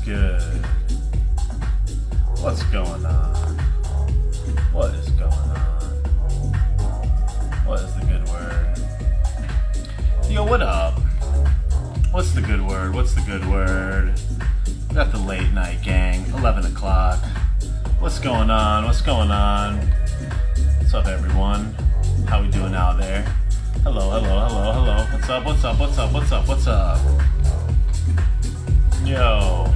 good? What's going on? What is going on? What is the good word? Yo, what up? What's the good word? What's the good word? We got the late night gang, 11 o'clock. What's going on? What's going on? What's up, everyone? How we doing out there? Hello, hello, hello, hello. What's up, what's up, what's up, what's up, what's up? Yo.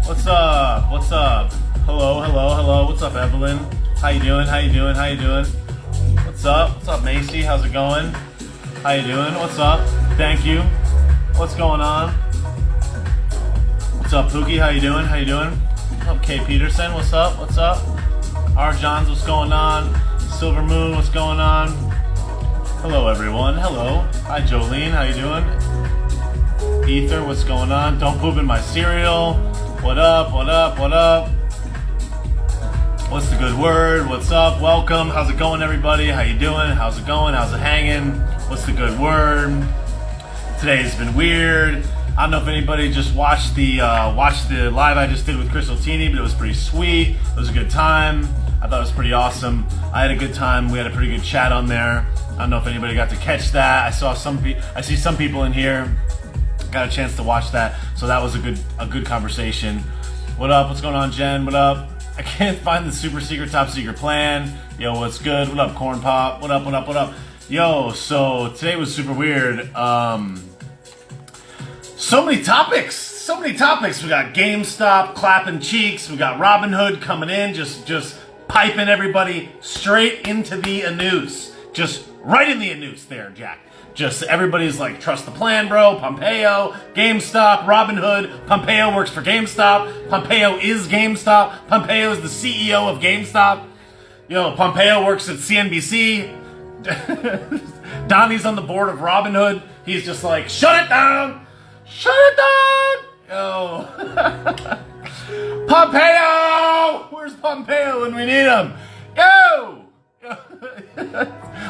What's up? What's up? Hello, hello, hello. What's up, Evelyn? How you doing? How you doing? How you doing? What's up? What's up, Macy? How's it going? How you doing? What's up? Thank you. What's going on? What's up, Pookie? How you doing? How you doing? What's up, Kay Peterson? What's up? What's up? R. Johns, what's going on? Silver Moon, what's going on? Hello, everyone. Hello. Hi, Jolene. How you doing? Ether, what's going on? Don't poop in my cereal. What up? What up? What up? What's the good word? What's up? Welcome. How's it going, everybody? How you doing? How's it going? How's it hanging? What's the good word? Today's been weird. I don't know if anybody just watched the live I just did with Crystal Tini, but it was pretty sweet. It was a good time. I thought it was pretty awesome. I had a good time. We had a pretty good chat on there. I don't know if anybody got to catch that. I see some people in here got a chance to watch that, so that was a good conversation. What up? What's going on, Jen? What up? I can't find the super secret top secret plan. Yo, what's good? What up, Corn Pop? What up? What up? What up? Yo, so today was super weird. So many topics. We got GameStop clapping cheeks. We got Robinhood coming in, just piping everybody straight into the anus. Just right in the anus there, Jack. Just everybody's like, trust the plan, bro. Pompeo, GameStop, Robinhood. Pompeo works for GameStop. Pompeo is GameStop. Pompeo is the CEO of GameStop. Yo, Pompeo works at CNBC. Donnie's on the board of Robinhood. He's just like, shut it down. Shut it down. Yo. Pompeo. Where's Pompeo when we need him? Yo.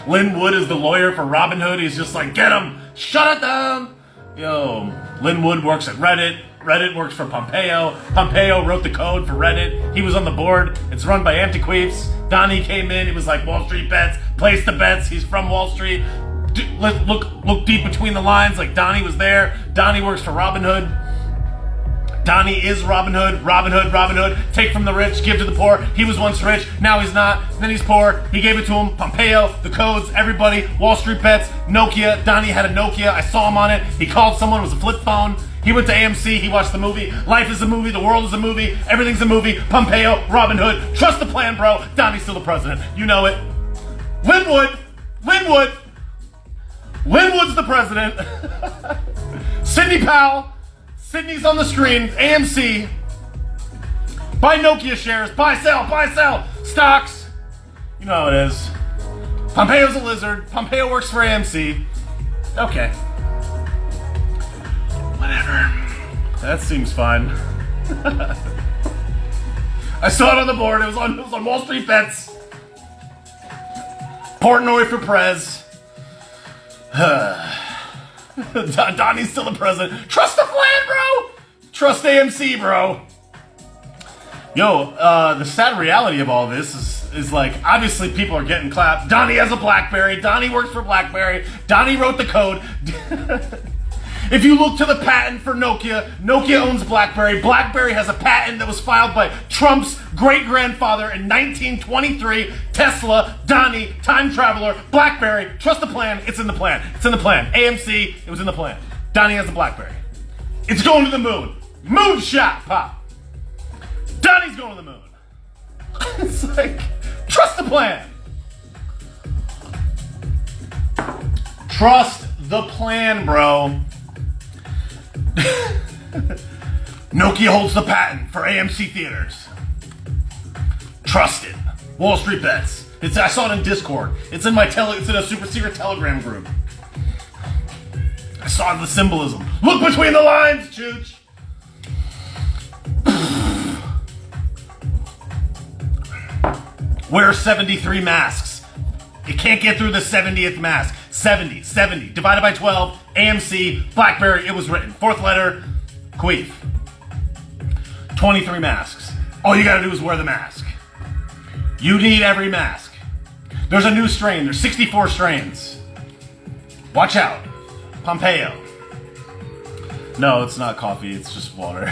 Lynn Wood is the lawyer for Robinhood. He's just like, get him, shut it down. Yo, Lynn Wood works at Reddit. Reddit works for Pompeo. Pompeo wrote the code for Reddit. He was on the board. It's run by Antiqueeps. Donnie came in. He was like, Wall Street bets, place the bets. He's from Wall Street. Look deep between the lines. Like Donnie was there. Donnie works for Robinhood. Donnie is Robinhood. Robinhood. Take from the rich, give to the poor. He was once rich, now he's not. Then he's poor. He gave it to him. Pompeo, the codes, everybody. Wall Street bets, Nokia. Donnie had a Nokia. I saw him on it. He called someone. It was a flip phone. He went to AMC. He watched the movie. Life is a movie. The world is a movie. Everything's a movie. Pompeo, Robinhood. Trust the plan, bro. Donnie's still the president. You know it. Linwood. Linwood's the president. Sidney Powell. Sydney's on the screen. AMC. Buy Nokia shares. Buy, sell. Stocks. You know how it is. Pompeo's a lizard. Pompeo works for AMC. Okay. Whatever. That seems fine. I saw it on the board. It was on Wall Street bets. Portnoy for Prez. Donnie's still the president. Trust the plan, bro. Trust AMC, bro. Yo, the sad reality of all this is like, obviously people are getting clapped. Donnie has a BlackBerry. Donnie works for BlackBerry. Donnie wrote the code. If you look to the patent for Nokia owns BlackBerry. BlackBerry has a patent that was filed by Trump's great-grandfather in 1923. Tesla, Donnie, time traveler, BlackBerry. Trust the plan. It's in the plan. AMC, it was in the plan. Donnie has a BlackBerry. It's going to the moon. Moonshot, pop. Donnie's going to the moon. It's like, trust the plan. Trust the plan, bro. Nokia holds the patent for AMC theaters. Trust it. Wall Street bets. I saw it in Discord. It's in it's in a super secret Telegram group. I saw the symbolism. Look between the lines, Chooch. Wear 73 masks. You can't get through the 70th mask. 70 divided by 12. AMC, BlackBerry. It was written. Fourth letter. Queef. 23 masks. All you gotta do is wear the mask. You need every mask. There's a new strain. There's 64 strains. Watch out. Pompeo. No, it's not coffee. It's just water.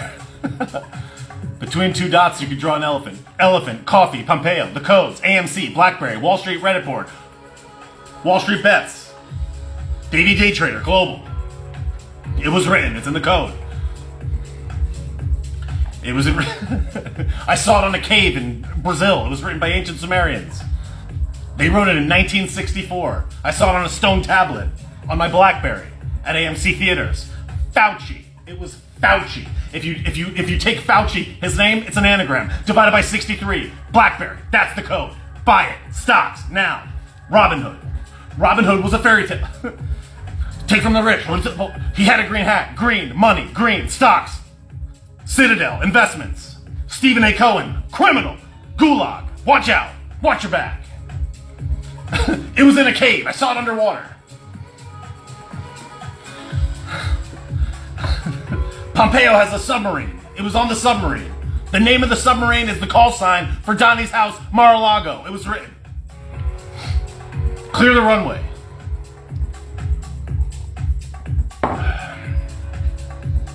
Between two dots, you could draw an elephant. Elephant, coffee, Pompeo, the codes, AMC, BlackBerry, Wall Street Reddit board, Wall Street Bets, Davey Day Trader, Global. It was written. It's in the code. It was. I saw it on a cave in Brazil. It was written by ancient Sumerians. They wrote it in 1964. I saw it on a stone tablet on my BlackBerry at AMC theaters. Fauci. It was Fauci. If you take Fauci, his name, it's an anagram divided by 63. BlackBerry. That's the code. Buy it. Stocks now. Robin Hood. Robin Hood was a fairy tale. Take from the rich. He had a green hat. Green money. Green stocks. Citadel investments. Stephen A. Cohen. Criminal. Gulag. Watch out. Watch your back. It was in a cave. I saw it underwater. Pompeo has a submarine. It was on the submarine. The name of the submarine is the call sign for Donnie's house, Mar-a-Lago. It was written. Clear the runway.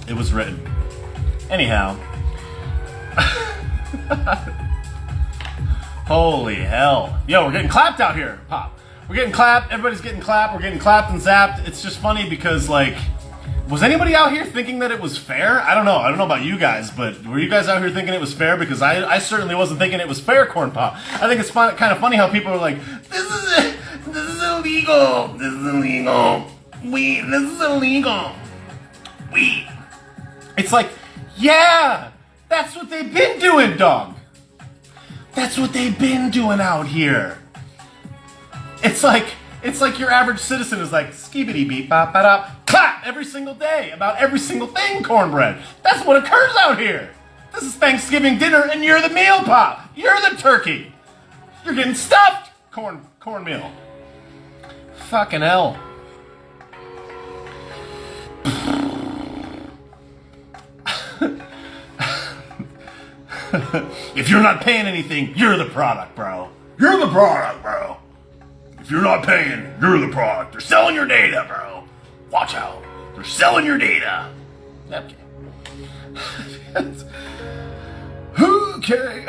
It was written. Anyhow. Holy hell. Yo, we're getting clapped out here, Pop. We're getting clapped. Everybody's getting clapped. We're getting clapped and zapped. It's just funny because, like, was anybody out here thinking that it was fair? I don't know. I don't know about you guys, but were you guys out here thinking it was fair? Because I certainly wasn't thinking it was fair, Corn Pop. I think it's kind of funny how people are like, this is illegal. This is illegal. This is illegal. It's like, yeah, that's what they've been doing, dog. That's what they've been doing out here. It's like your average citizen is like, skibidi beep bop ba clap every single day about every single thing, cornbread. That's what occurs out here. This is Thanksgiving dinner and you're the meal, Pop. You're the turkey. You're getting stuffed, cornmeal. Fucking hell. If you're not paying anything, you're the product, bro. You're the product, bro. If you're not paying, you're the product. They're selling your data, bro. Watch out. They're selling your data. Okay. Okay.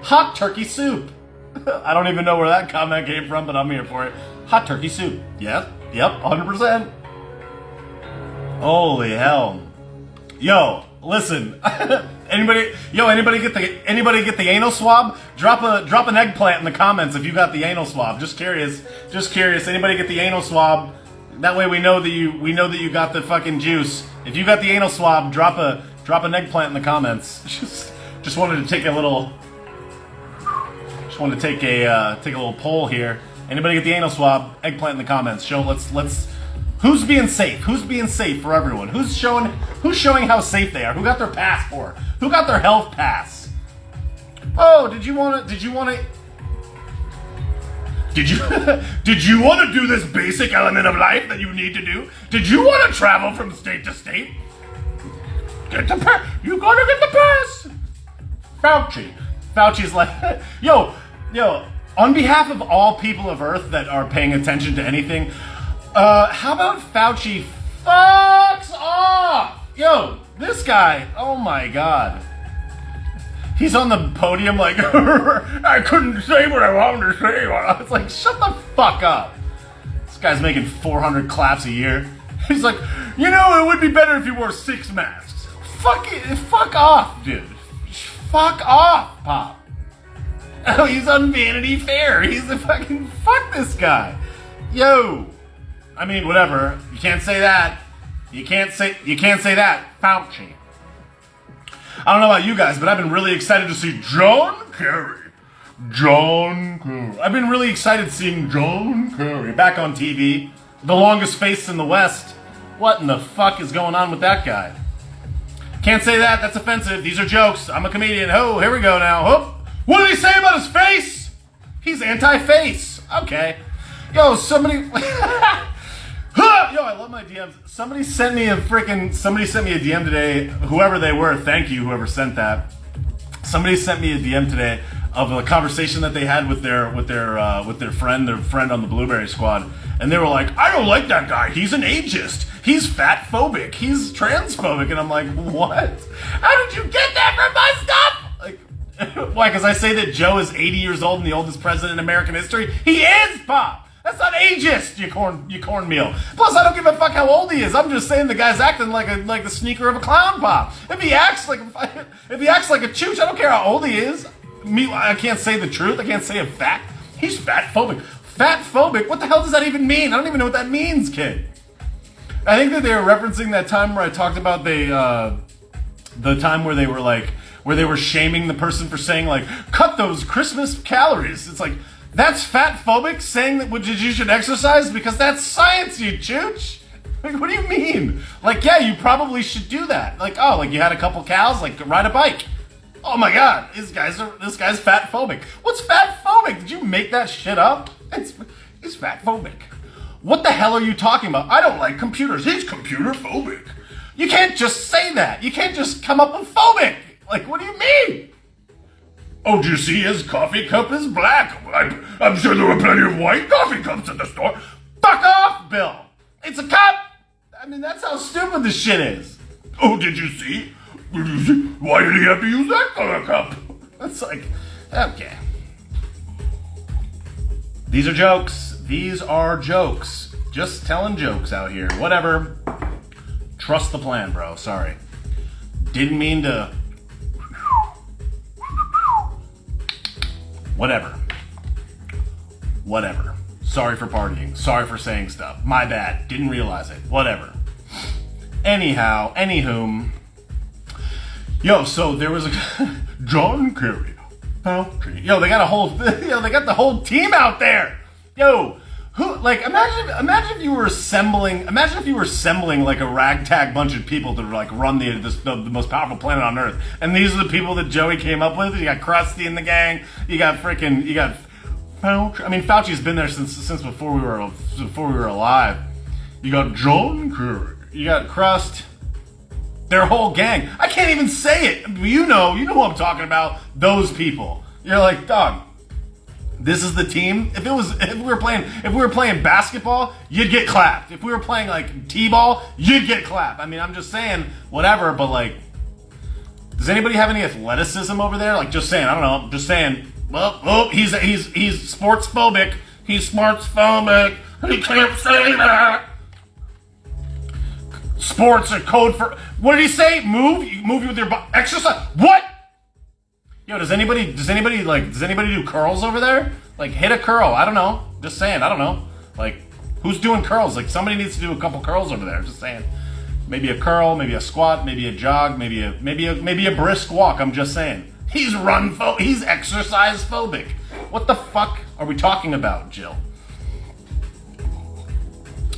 Hot turkey soup. I don't even know where that comment came from, but I'm here for it. Hot turkey soup. Yep, 100%. Holy hell. Yo, listen. Anybody get the anal swab? Drop an eggplant in the comments if you got the anal swab. Just curious. Anybody get the anal swab? That way we know that you got the fucking juice. If you got the anal swab, drop an eggplant in the comments. Just wanted to take a little poll here. Anybody get the anal swab? Eggplant in the comments. Let's who's being safe? Who's being safe for everyone? Who's showing how safe they are? Who got their passport? Who got their health pass? Oh, did you want to do this basic element of life that you need to do? Did you want to travel from state to state? Get the pass. You gotta get the pass. Fauci's like, yo, on behalf of all people of Earth that are paying attention to anything, how about Fauci fucks off? Yo, this guy, oh my god. He's on the podium like, I couldn't say what I wanted to say. It's like, shut the fuck up. This guy's making 400 claps a year. He's like, it would be better if you wore 6 masks. Fuck off, dude. Fuck off, Pop. Oh, he's on Vanity Fair. He's a fucking, fuck this guy. Yo. I mean, whatever. You can't say that. You can't say that. Fauci. I don't know about you guys, but I've been really excited to see John Kerry. I've been really excited seeing John Kerry back on TV. The longest face in the West. What in the fuck is going on with that guy? Can't say that. That's offensive. These are jokes. I'm a comedian. Oh, here we go now. Oh, what did he say about his face? He's anti-face. Okay. Yo, somebody... Yo, I love love my DMs. Somebody sent me a DM today, whoever they were, thank you, whoever sent that. Somebody sent me a DM today of a conversation that they had with their friend on the Blueberry Squad. And they were like, I don't like that guy. He's an ageist. He's fat phobic. He's transphobic. And I'm like, what? How did you get that from my stuff? Like, why? Because I say that Joe is 80 years old and the oldest president in American history? He is, Pop. That's not ageist, you cornmeal. Plus, I don't give a fuck how old he is. I'm just saying the guy's acting like the sneaker of a clown, Pop. If he acts like a chooch, I don't care how old he is. I can't say the truth. I can't say a fact. He's fat phobic. Fat phobic? What the hell does that even mean? I don't even know what that means, kid. I think that they were referencing that time where I talked about the time where they were shaming the person for saying like, cut those Christmas calories. It's like, that's fat phobic saying that you should exercise because that's science, you chooch. Like, what do you mean? Like, yeah, you probably should do that. Like, oh, like you had a couple cows, like ride a bike. Oh my God, this guy's fat phobic. What's fat phobic? Did you make that shit up? He's fat phobic. What the hell are you talking about? I don't like computers. He's computer phobic. You can't just say that. You can't just come up with phobic. Like, what do you mean? Oh, do you see his coffee cup is black? I'm sure there were plenty of white coffee cups in the store. Fuck off, Bill. It's a cup. I mean, that's how stupid this shit is. Oh, did you see? Why did he have to use that color cup? That's like, okay. These are jokes. These are jokes. Just telling jokes out here. Whatever. Trust the plan, bro. Sorry. Didn't mean to. Whatever. Sorry for partying. Sorry for saying stuff. My bad. Didn't realize it. Whatever. Anyhow, anywhom. Yo, so there was a John Kerry. Yo, they got the whole team out there. Yo, imagine if you were assembling like a ragtag bunch of people to like run the most powerful planet on Earth. And these are the people that Joey came up with. You got Krusty in the gang. You got Fauci. I mean, Fauci's been there since before we were alive. You got John Kerry. You got Crust. Their whole gang. I can't even say it. You know who I'm talking about. Those people. You're like, dog. This is the team. If we were playing basketball, you'd get clapped. If we were playing like t-ball, you'd get clapped. I mean, I'm just saying whatever. But like, does anybody have any athleticism over there? Like, just saying. I don't know. I'm just saying. Well, he's sports phobic. He's smarts phobic. He can't say that. Sports are code for. What did he say? Move with your body. Exercise. What? Yo, does anybody do curls over there? Like, hit a curl. I don't know. Just saying. I don't know. Like, who's doing curls? Like, somebody needs to do a couple curls over there. Just saying. Maybe a curl, maybe a squat, maybe a jog, maybe a brisk walk. I'm just saying. He's exercise phobic. What the fuck are we talking about, Jill?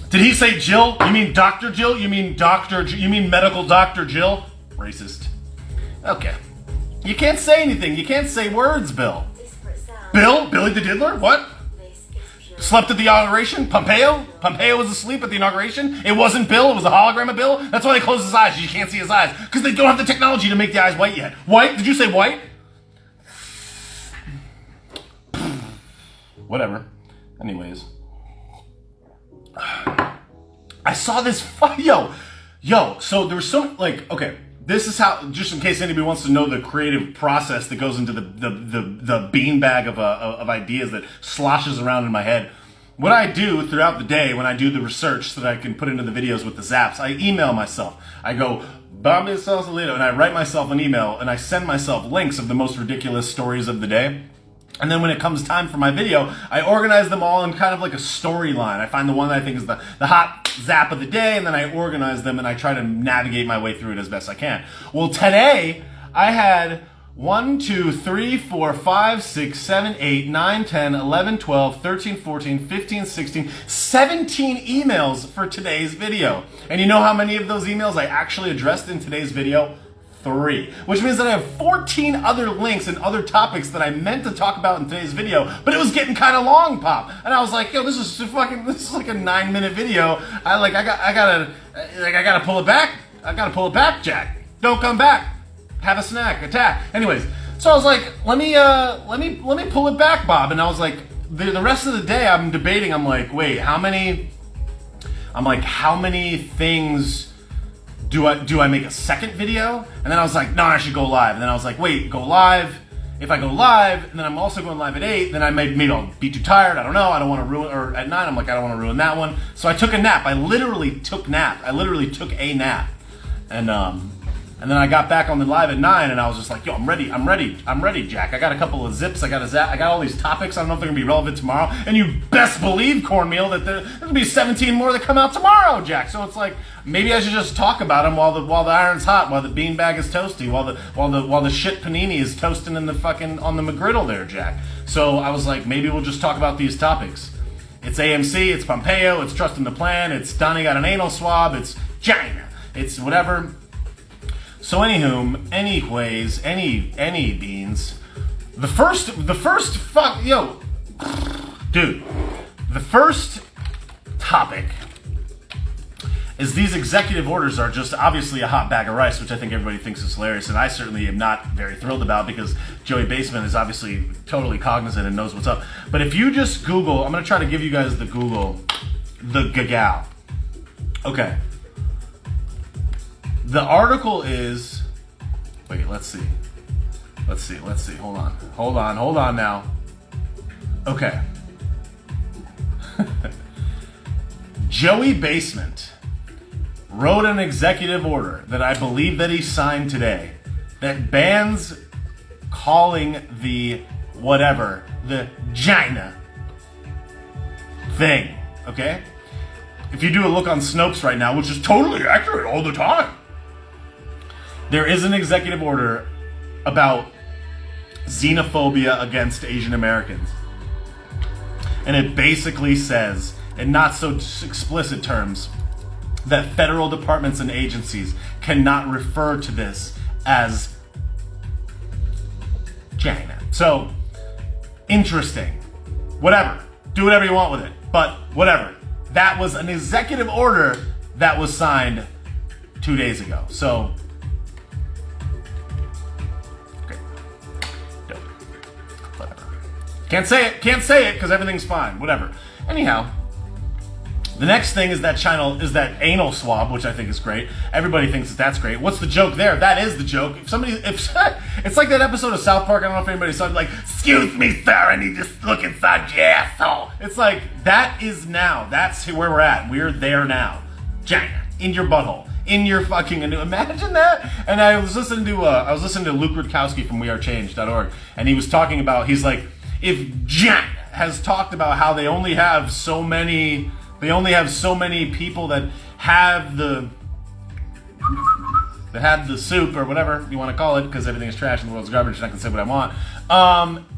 Did he say Jill? You mean Dr. Jill? You mean medical Dr. Jill? Racist. Okay. You can't say anything. You can't say words, Bill. Billy the Diddler? What? Slept at the inauguration? Pompeo was asleep at the inauguration? It wasn't Bill, it was a hologram of Bill? That's why they closed his eyes. You can't see his eyes. Because they don't have the technology to make the eyes white yet. White? Did you say white? Whatever. Anyways. I saw this yo, so there was so, like, okay, this is how, just in case anybody wants to know the creative process that goes into the beanbag of ideas that sloshes around in my head. What I do throughout the day when I do the research so that I can put into the videos with the zaps, I email myself. I go, Bobby Sausalito, and I write myself an email, and I send myself links of the most ridiculous stories of the day. And then when it comes time for my video, I organize them all in kind of like a storyline. I find the one that I think is the hot zap of the day, and then I organize them and I try to navigate my way through it as best I can. Well, today I had 1, 2, 3, 4, 5, 6, 7, 8, 9, 10, 11, 12, 13, 14, 15, 16, 17 emails for today's video. And you know how many of those emails I actually addressed in today's video? 3, which means that I have 14 other links and other topics that I meant to talk about in today's video, but it was getting kind of long, Pop. And I was like, yo, this is like a 9-minute video. I gotta pull it back. I gotta pull it back, Jack. Don't come back. Have a snack. Attack. Anyways, so I was like, let me pull it back, Bob. And I was like, the rest of the day I'm debating. I'm like, wait, how many things do I make a second video? And then I was like, no, I should go live. And then I was like, wait, go live. If I go live, and then I'm also going live at 8, then maybe I'll be too tired. I don't know. I don't want to ruin, or at 9, I'm like, I don't want to ruin that one. So I took a nap. I literally took a nap. And then I got back on the live at 9, and I was just like, yo, I'm ready, Jack. I got a couple of zips. I got all these topics. I don't know if they're gonna be relevant tomorrow. And you best believe, Cornmeal, that there's gonna be 17 more that come out tomorrow, Jack. So it's like, maybe I should just talk about them while the iron's hot, while the beanbag is toasty, while the shit panini is toasting in the fucking on the McGriddle there, Jack. So I was like, maybe we'll just talk about these topics. It's AMC, it's Pompeo, it's Trust in the Plan, it's Donnie got an anal swab, it's China, it's whatever. So anyways, any beans. The first topic is these executive orders are just obviously a hot bag of rice, which I think everybody thinks is hilarious, and I certainly am not very thrilled about because Joey Basement is obviously totally cognizant and knows what's up. But if you just Google, I'm gonna try to give you guys the gagal. Okay. The article is, wait, let's see. Hold on now. Okay. Joey Basement wrote an executive order that I believe that he signed today that bans calling the China thing, okay? If you do a look on Snopes right now, which is totally accurate all the time, there is an executive order about xenophobia against Asian Americans. And it basically says, in not so explicit terms, that federal departments and agencies cannot refer to this as China. So, interesting. Whatever. Do whatever you want with it. But whatever. That was an executive order that was signed 2 days ago. So, Can't say it because everything's fine. Whatever. Anyhow, the next thing is that anal swab, which I think is great. Everybody thinks that's great. What's the joke there? That is the joke. If it's like that episode of South Park. I don't know if anybody saw it. Like, excuse me, sir, I need to look inside your asshole. It's like that is now. That's where we're at. We're there now. China in your butthole. In your fucking imagine that. And I was listening to Luke Rutkowski from wearechange.org, and he was talking about, he's like, if China has talked about how they only have so many people that have the soup or whatever you want to call it, because everything is trash and the world's garbage and I can say what I want.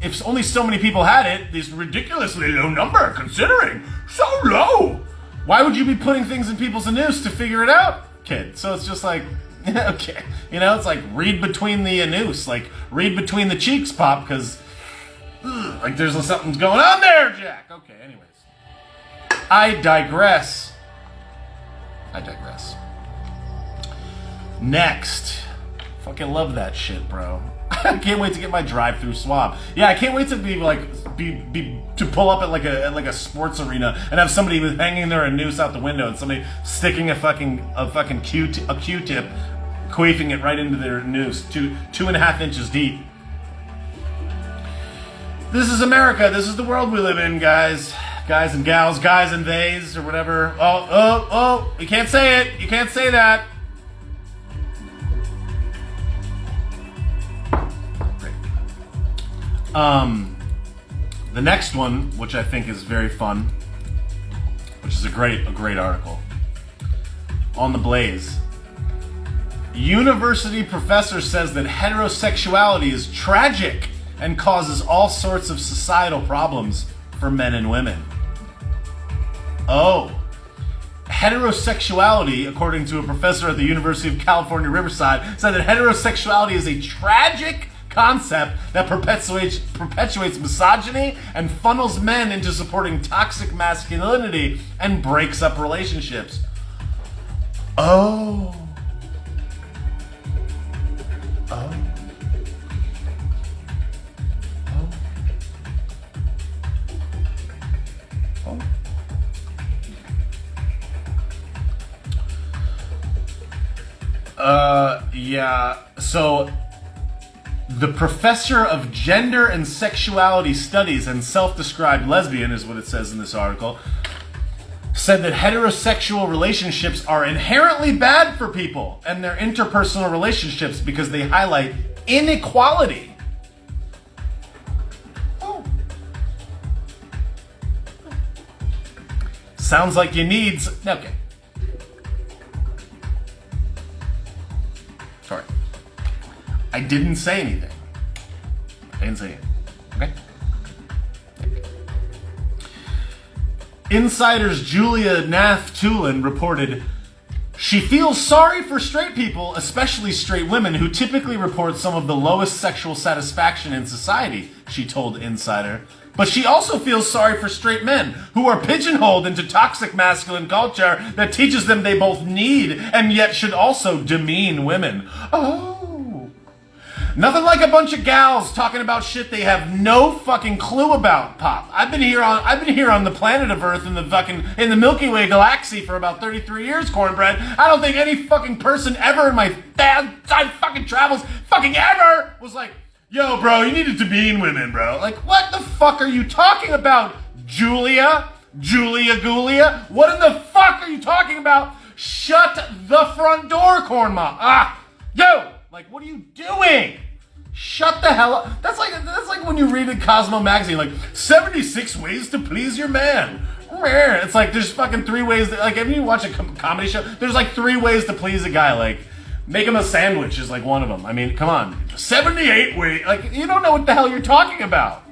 If only so many people had it, this ridiculously low number, considering so low, why would you be putting things in people's anus to figure it out, kid? So it's just like, okay, it's like read between the anus, like read between the cheeks, Pop, because like there's something going on there, Jack. Okay, anyways. I digress. Next. Fucking love that shit, bro. I can't wait to get my drive-through swab. Yeah, I can't wait to to pull up at a sports arena and have somebody hanging their noose out the window and somebody sticking a fucking Q-tip, queefing it right into their noose, 2.5 inches deep. This is America. This is the world we live in, guys. Guys and gals, guys and theys, or whatever. Oh, you can't say it. You can't say that. Great. The next one, which I think is very fun, which is a great article. On the Blaze. University professor says that heterosexuality is tragic and causes all sorts of societal problems for men and women. Oh, heterosexuality, according to a professor at the University of California, Riverside, said that heterosexuality is a tragic concept that perpetuates misogyny and funnels men into supporting toxic masculinity and breaks up relationships. Oh. Yeah, so the professor of gender and sexuality studies and self-described lesbian, is what it says in this article, said that heterosexual relationships are inherently bad for people and their interpersonal relationships because they highlight inequality. Oh. Sounds like you need... Okay. Sorry. I didn't say anything. Okay? Insider's Julia Nath-Tulin reported, she feels sorry for straight people, especially straight women, who typically report some of the lowest sexual satisfaction in society, she told Insider. But she also feels sorry for straight men, who are pigeonholed into toxic masculine culture that teaches them they both need and yet should also demean women. Oh. Nothing like a bunch of gals talking about shit they have no fucking clue about, Pop. I've been here on the planet of Earth in the Milky Way galaxy for about 33 years, Cornbread. I don't think any fucking person ever in my fucking travels fucking ever was like, yo, bro, you need to demean women, bro. Like, what the fuck are you talking about, Julia? Julia? What in the fuck are you talking about? Shut the front door, Cornma. Yo! Like, what are you doing? Shut the hell up. That's like when you read in Cosmo magazine, like, 76 ways to please your man. It's like, there's fucking 3 ways, like, if you watch a comedy show, there's like 3 ways to please a guy, like, make him a sandwich is like one of them. I mean, come on. 78 ways, like, you don't know what the hell you're talking about.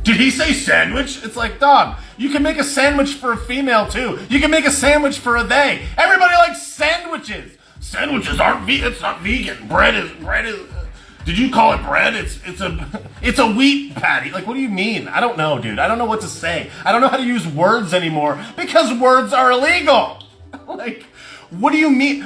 Did he say sandwich? It's like, dog, you can make a sandwich for a female, too. You can make a sandwich for a they. Everybody likes sandwiches. Sandwiches aren't vegan. It's not vegan. Bread is. Did you call it bread? It's a wheat patty. Like, what do you mean? I don't know, dude. I don't know what to say. I don't know how to use words anymore because words are illegal. Like, what do you mean?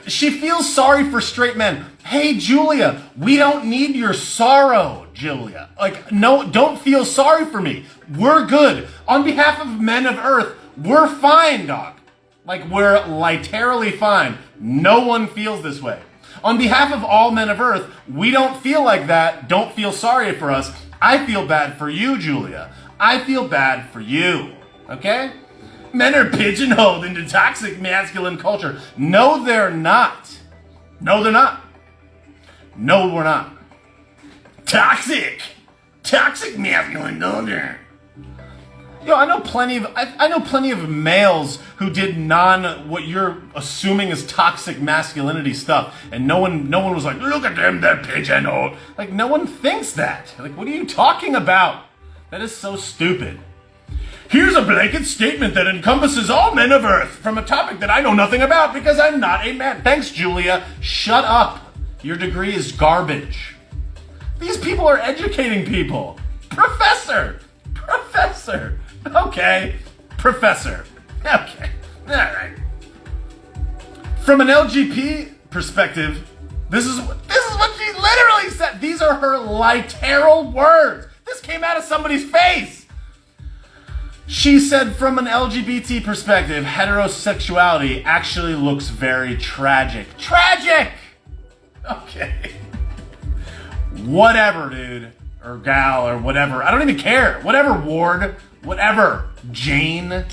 She feels sorry for straight men. Hey, Julia, we don't need your sorrow, Julia. Like, no, don't feel sorry for me. We're good. On behalf of men of Earth, we're fine, dog. Like, we're literally fine. No one feels this way. On behalf of all men of Earth, we don't feel like that. Don't feel sorry for us. I feel bad for you, Julia. I feel bad for you. Okay? Men are pigeonholed into toxic masculine culture. No, they're not. No, they're not. No, we're not. Toxic masculine culture. Yo, I know plenty of males who did what you're assuming is toxic masculinity stuff, and no one was like, look at them, they're pigeonholed. Like, no one thinks that. Like, what are you talking about? That is so stupid. Here's a blanket statement that encompasses all men of Earth from a topic that I know nothing about because I'm not a man. Thanks, Julia. Shut up. Your degree is garbage. These people are educating people. Professor. Okay. Professor. Okay. All right. From an LGBT perspective, this is what she literally said. These are her literal words. This came out of somebody's face. She said, from an LGBT perspective, heterosexuality actually looks very tragic. Tragic! Okay. Whatever, dude. Or gal, or whatever. I don't even care. Whatever, Ward. Whatever. Jane.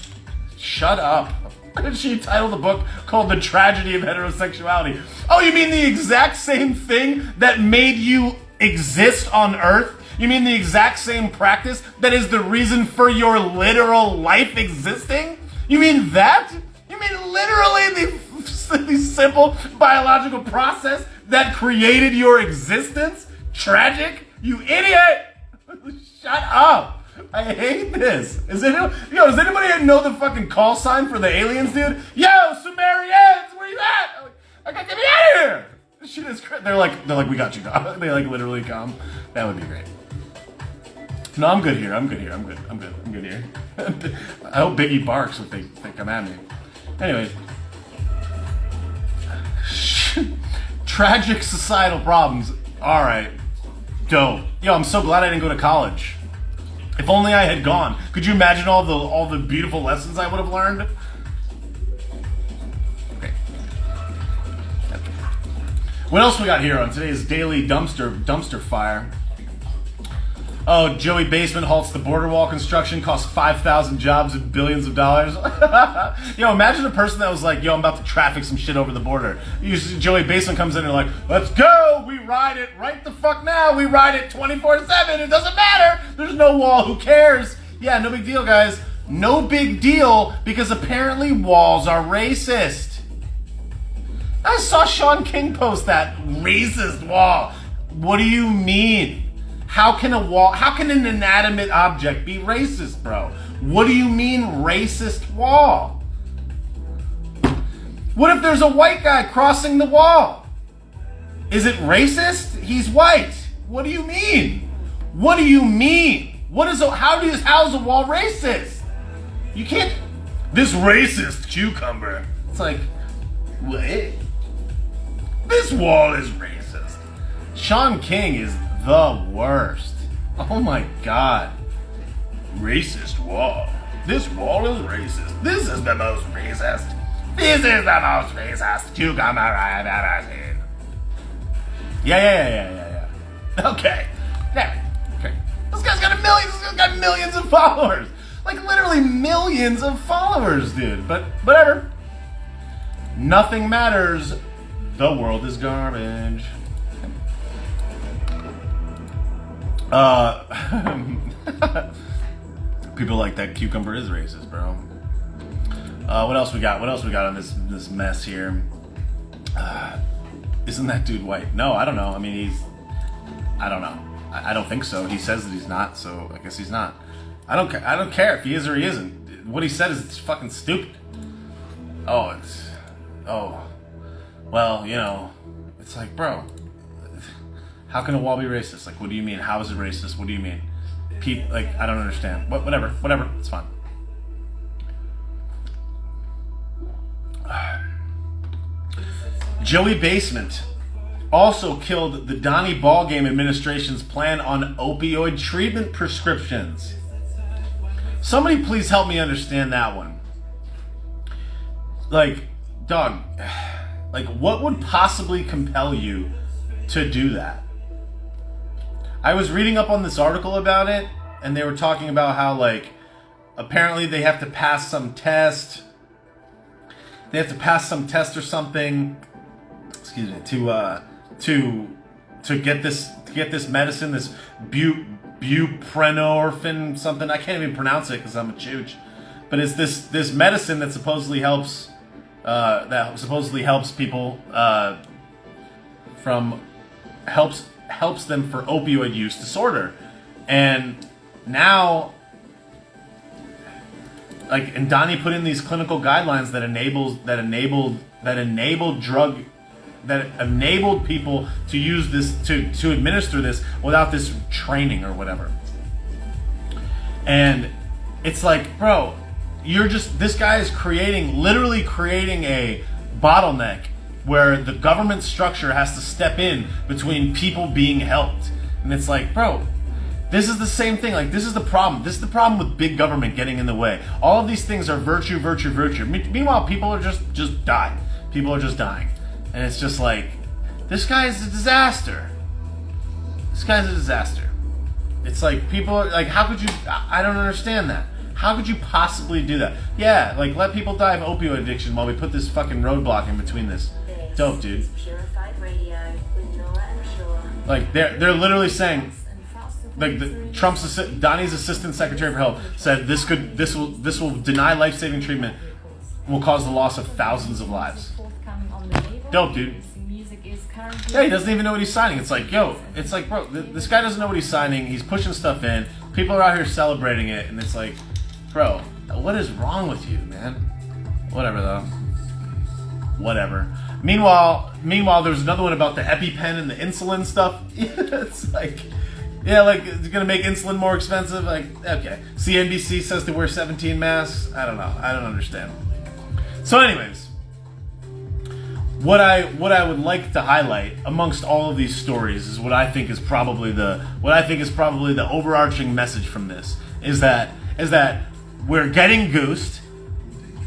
Shut up. Why did she title the book called The Tragedy of Heterosexuality? Oh, you mean the exact same thing that made you exist on Earth? You mean the exact same practice that is the reason for your literal life existing? You mean that? You mean literally the simple biological process that created your existence? Tragic? You idiot! Shut up! I hate this. Does anybody know the fucking call sign for the aliens, dude? Yo, Sumerians, where you at? I gotta get me out of here. This shit is crazy. They're like, we got you, dog. They like literally come. That would be great. No, I'm good here. I'm good here. I'm good here. I hope Biggie barks if they come at me. Anyways. Tragic societal problems. Alright. Dope. Yo, I'm so glad I didn't go to college. If only I had gone. Could you imagine all the beautiful lessons I would have learned? Okay. What else we got here on today's daily dumpster fire? Oh, Joey Basement halts the border wall construction, costs 5,000 jobs and billions of dollars. Yo, imagine a person that was like, yo, I'm about to traffic some shit over the border. Joey Basement comes in and like, let's go, we ride it right the fuck now. We ride it 24/7, it doesn't matter. There's no wall, who cares? Yeah, no big deal, guys. No big deal, because apparently walls are racist. I saw Sean King post that racist wall. What do you mean? How can an inanimate object be racist, bro? What do you mean racist wall? What if there's a white guy crossing the wall? Is it racist? He's white. What do you mean? What do you mean? How is a wall racist? You can't. This racist cucumber. It's like, what? This wall is racist. Sean King is the worst. Oh my god. Racist wall. This wall is racist. This is the most racist. This is the most racist cucumber I've ever seen. Yeah. Okay. Yeah. Okay. This guy's got millions of followers. Like literally millions of followers, dude. But whatever. Nothing matters. The world is garbage. People like that cucumber is racist, bro. What else we got? What else we got on this mess here? Isn't that dude white? No, I don't know. I mean, I don't know. I don't think so. He says that he's not, so I guess he's not. I don't care if he is or he isn't. What he said is fucking stupid. Well, you know, it's like, bro. How can a wall be racist? Like, what do you mean? How is it racist? What do you mean? I don't understand. Whatever, it's fine. Joey Basement also killed the Donnie Ballgame administration's plan on opioid treatment prescriptions. Somebody please help me understand that one. Like, dog, like what would possibly compel you to do that? I was reading up on this article about it, and they were talking about how, like, apparently they have to pass some test. They have to pass some test or something. Excuse me, to get this medicine, this buprenorphine something. I can't even pronounce it because I'm a chooch. But it's this medicine that supposedly helps people helps them for opioid use disorder. And now, like, and Donnie put in these clinical guidelines that enabled people to use this, to administer this without this training or whatever. And it's like, bro, this guy is literally creating a bottleneck where the government structure has to step in between people being helped. And it's like, bro, this is the same thing. Like, this is the problem. This is the problem with big government getting in the way. All of these things are virtue. Meanwhile, people are just dying. People are just dying. And it's just like, this guy is a disaster. This guy's a disaster. It's like, people are like, how could you, I don't understand that. How could you possibly do that? Yeah, like, let people die of opioid addiction while we put this fucking roadblock in between this. Dope, dude. Like, they're literally saying, like, Donnie's assistant secretary for health said this will deny life-saving treatment, will cause the loss of thousands of lives. Dope, dude. Yeah, he doesn't even know what he's signing. It's like, yo, it's like, bro, this guy doesn't know what he's signing. He's pushing stuff in. People are out here celebrating it, and it's like, bro, what is wrong with you, man? Whatever, though. Whatever. Meanwhile, there's another one about the EpiPen and the insulin stuff. It's like, yeah, like, it's gonna make insulin more expensive. Like, okay. CNBC says to wear 17 masks. I don't know. I don't understand. So anyways, what I would like to highlight amongst all of these stories is what I think is probably the overarching message from this is that we're getting goosed.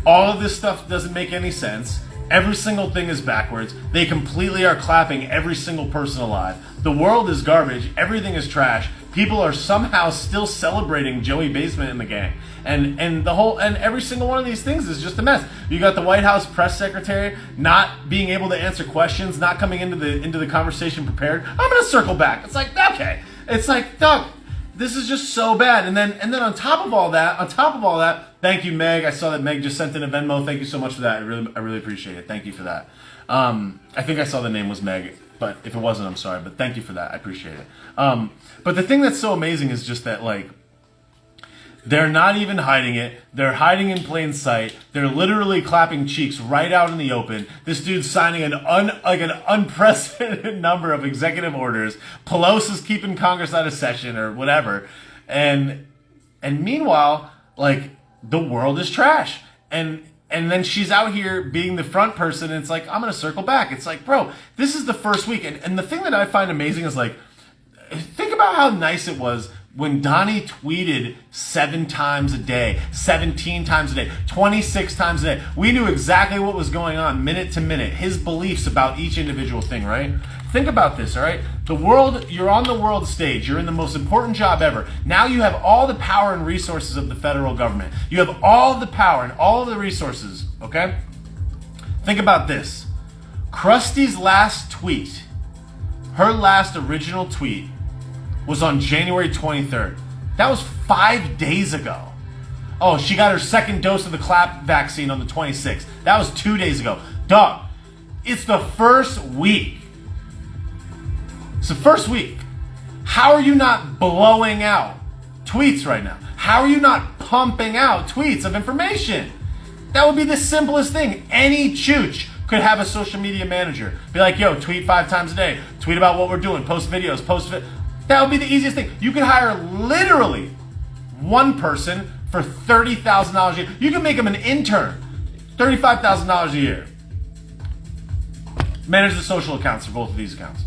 All of this stuff doesn't make any sense. Every single thing is backwards. They completely are clapping every single person alive. The world is garbage. Everything is trash. People are somehow still celebrating Joey Basement and the gang. And every single one of these things is just a mess. You got the White House press secretary not being able to answer questions, not coming into the conversation prepared. I'm gonna circle back. It's like, okay. It's like, dog, this is just so bad. And then on top of all that, thank you, Meg. I saw that Meg just sent in a Venmo. Thank you so much for that. I really appreciate it. Thank you for that. I think I saw the name was Meg, but if it wasn't, I'm sorry. But thank you for that. I appreciate it. But the thing that's so amazing is just that, like, they're not even hiding it. They're hiding in plain sight. They're literally clapping cheeks right out in the open. This dude's signing an unprecedented number of executive orders. Pelosi's keeping Congress out of session or whatever. And meanwhile, like, the world is trash. And then she's out here being the front person, and it's like, I'm going to circle back. It's like, bro, this is the first week. And the thing that I find amazing is, like, think about how nice it was when Donnie tweeted 7 times a day, 17 times a day, 26 times a day. We knew exactly what was going on minute to minute, his beliefs about each individual thing, right? Think about this, all right? The world, you're on the world stage. You're in the most important job ever. Now you have all the power and resources of the federal government. You have all the power and all the resources, okay? Think about this. Krusty's last tweet, her last original tweet, was on January 23rd. That was 5 days ago. Oh, she got her second dose of the clap vaccine on the 26th. That was 2 days ago. Dog, it's the first week. It's the first week. How are you not blowing out tweets right now? How are you not pumping out tweets of information? That would be the simplest thing. Any chooch could have a social media manager. Be like, yo, tweet 5 times a day. Tweet about what we're doing. Post videos. That would be the easiest thing. You could hire literally one person for $30,000 a year. You can make him an intern. $35,000 a year. Manage the social accounts for both of these accounts.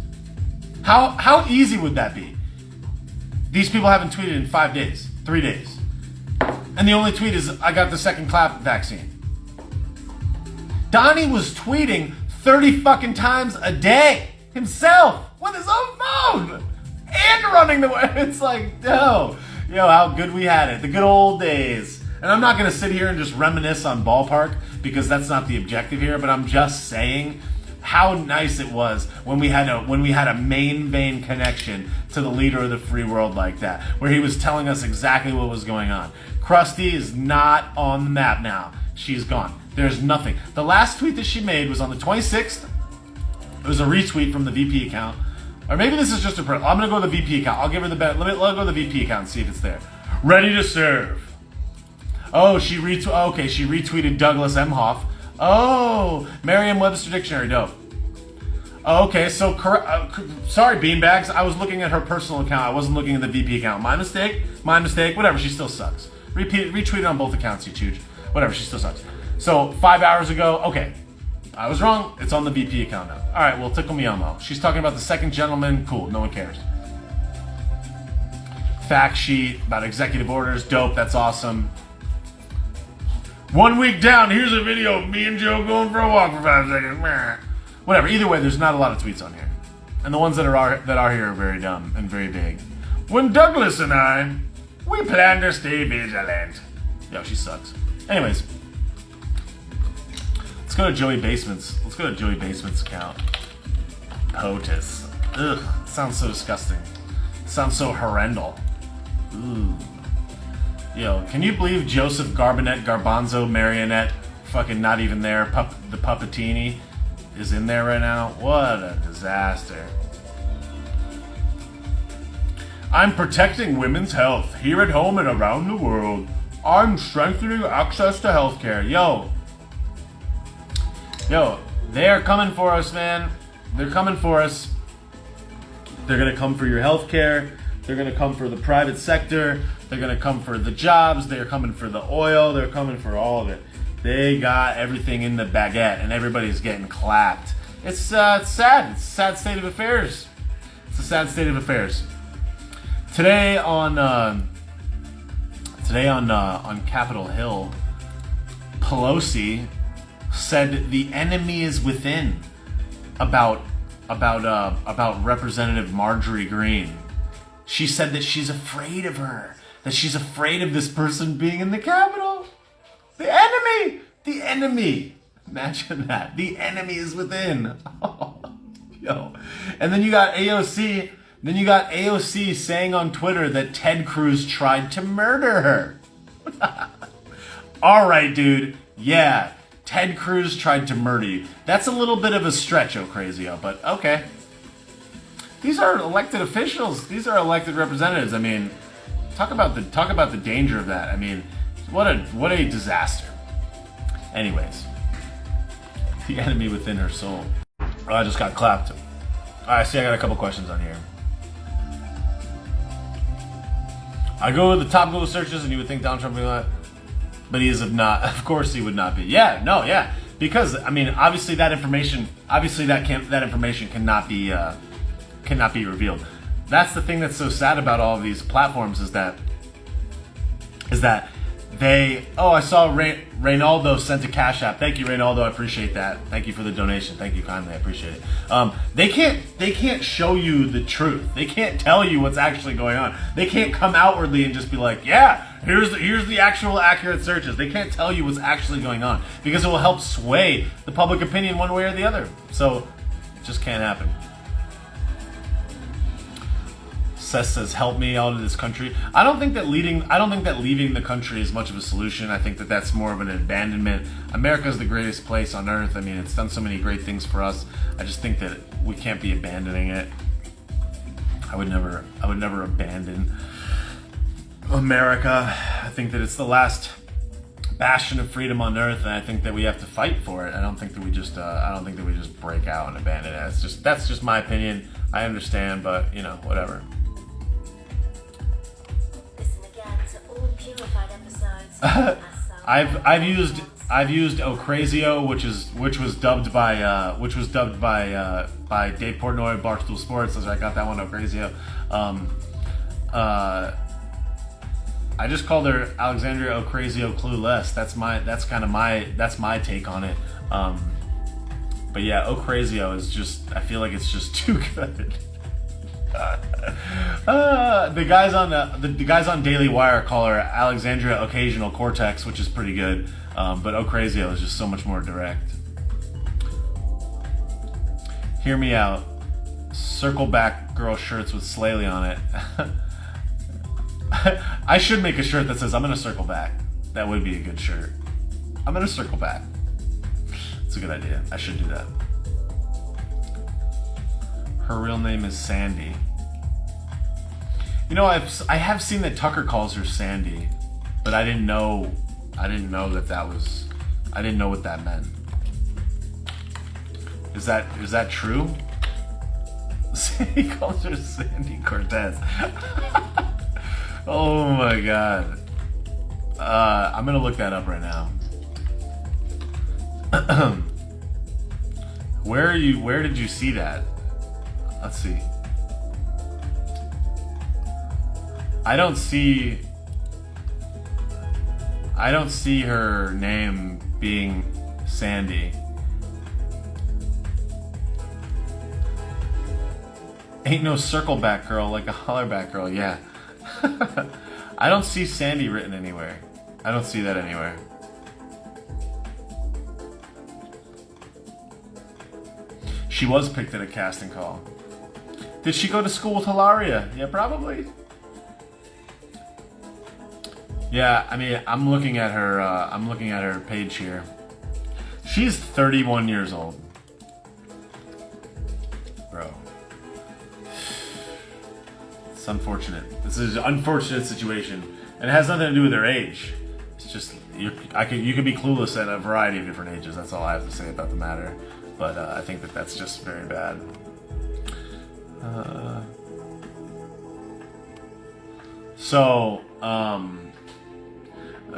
How easy would that be? These people haven't tweeted in 5 days, 3 days. And the only tweet is, I got the second clap vaccine. Donnie was tweeting 30 fucking times a day himself with his own phone. And running the way. It's like, yo, how good we had it. The good old days. And I'm not going to sit here and just reminisce on Ballpark because that's not the objective here, but I'm just saying how nice it was when we had a main vein connection to the leader of the free world like that, where he was telling us exactly what was going on. Krusty is not on the map now. She's gone. There's nothing. The last tweet that she made was on the 26th. It was a retweet from the VP account. Or maybe this is just I'm going to go to the VP account. I'll give her the bet. Let me go to the VP account and see if it's there. Ready to serve. Oh, she retweeted Douglas Emhoff. Oh, Merriam-Webster Dictionary. Dope. Okay, so sorry, beanbags. I was looking at her personal account. I wasn't looking at the VP account. My mistake. Whatever, she still sucks. Retweet on both accounts, you chooch. Whatever, she still sucks. So 5 hours ago, okay. I was wrong. It's on the VP account now. All right, well, tickle me Elmo. She's talking about the second gentleman. Cool, no one cares. Fact sheet about executive orders. Dope, that's awesome. 1 week down, here's a video of me and Joe going for a walk for 5 seconds. Whatever, either way, there's not a lot of tweets on here. And the ones that are here are very dumb and very big. When Douglas and I, we plan to stay vigilant. Yo, she sucks. Anyways. Let's go to Joey Basement's account. POTUS. Ugh, sounds so disgusting. Sounds so horrendal. Ooh. Yo, can you believe Joseph Garbanzo Marionette, fucking not even there, the Puppetini, is in there right now? What a disaster. I'm protecting women's health here at home and around the world. I'm strengthening access to healthcare. Yo, they are coming for us, man. They're coming for us. They're gonna come for your healthcare. They're gonna come for the private sector. They're gonna come for the jobs. They're coming for the oil. They're coming for all of it. They got everything in the baguette, and everybody's getting clapped. It's sad. It's a sad state of affairs. It's a sad state of affairs. Today on Capitol Hill, Pelosi said the enemy is within about Representative Marjorie Greene. She said that she's afraid of her, that she's afraid of this person being in the Capitol. The enemy. Imagine that. The enemy is within. Oh, yo. And then you got AOC. Then you got AOC saying on Twitter that Ted Cruz tried to murder her. All right, dude. Yeah, Ted Cruz tried to murder you. That's a little bit of a stretch, Ocrazio, but okay. These are elected officials. These are elected representatives. I mean, talk about the danger of that. I mean, what a disaster. Anyways, the enemy within her soul. Oh, I just got clapped. I see. I got a couple questions on here. I go to the top Google searches, and you would think Donald Trump would be like, but he is not. Of course, he would not be. Yeah, no, yeah, because I mean, obviously that information cannot be revealed. That's the thing that's so sad about all of these platforms is that they. Oh, I saw Reynaldo sent a Cash App. Thank you, Reynaldo. I appreciate that. Thank you for the donation. Thank you kindly. I appreciate it. They can't show you the truth. They can't tell you what's actually going on. They can't come outwardly and just be like, yeah, here's the actual accurate searches. They can't tell you what's actually going on because it will help sway the public opinion one way or the other. So it just can't happen. Seth says, help me out of this country. I don't think that leaving the country is much of a solution. I think that that's more of an abandonment. America is the greatest place on earth. I mean, it's done so many great things for us. I just think that we can't be abandoning it. I would never abandon America. I think that it's the last bastion of freedom on earth, and I think that we have to fight for it. I don't think that we just break out and abandon it. That's just my opinion. I understand, but whatever. I've used Ocrazio, which was dubbed by Dave Portnoy, Barstool Sports. I got that one, Ocrazio. I just called her Alexandria Ocrazio Clueless. That's my take on it. But yeah, Ocrazio is just. I feel like it's just too good. The guys on Daily Wire call her Alexandria Occasional Cortex, which is pretty good. But Ocrazio is just so much more direct. Hear me out. Circle back girl shirts with Slaley on it. I should make a shirt that says I'm gonna circle back. That would be a good shirt. I'm gonna circle back. It's a good idea. I should do that. Her real name is Sandy. I have seen that Tucker calls her Sandy, but I didn't know that was. I didn't know what that meant. Is that true? He calls her Sandy Cortez. Oh my god. I'm gonna look that up right now. Where did you see that? Let's see. I don't see her name being Sandy. Ain't no circle back girl like a holler back girl, yeah. I don't see Sandy written anywhere. I don't see that anywhere. She was picked at a casting call. Did she go to school with Hilaria? Yeah, probably. Yeah, I mean, I'm looking at her page here. She's 31 years old. It's unfortunate. This is an unfortunate situation, and it has nothing to do with their age. It's just you could be clueless at a variety of different ages. That's all I have to say about the matter. But I think that that's just very bad.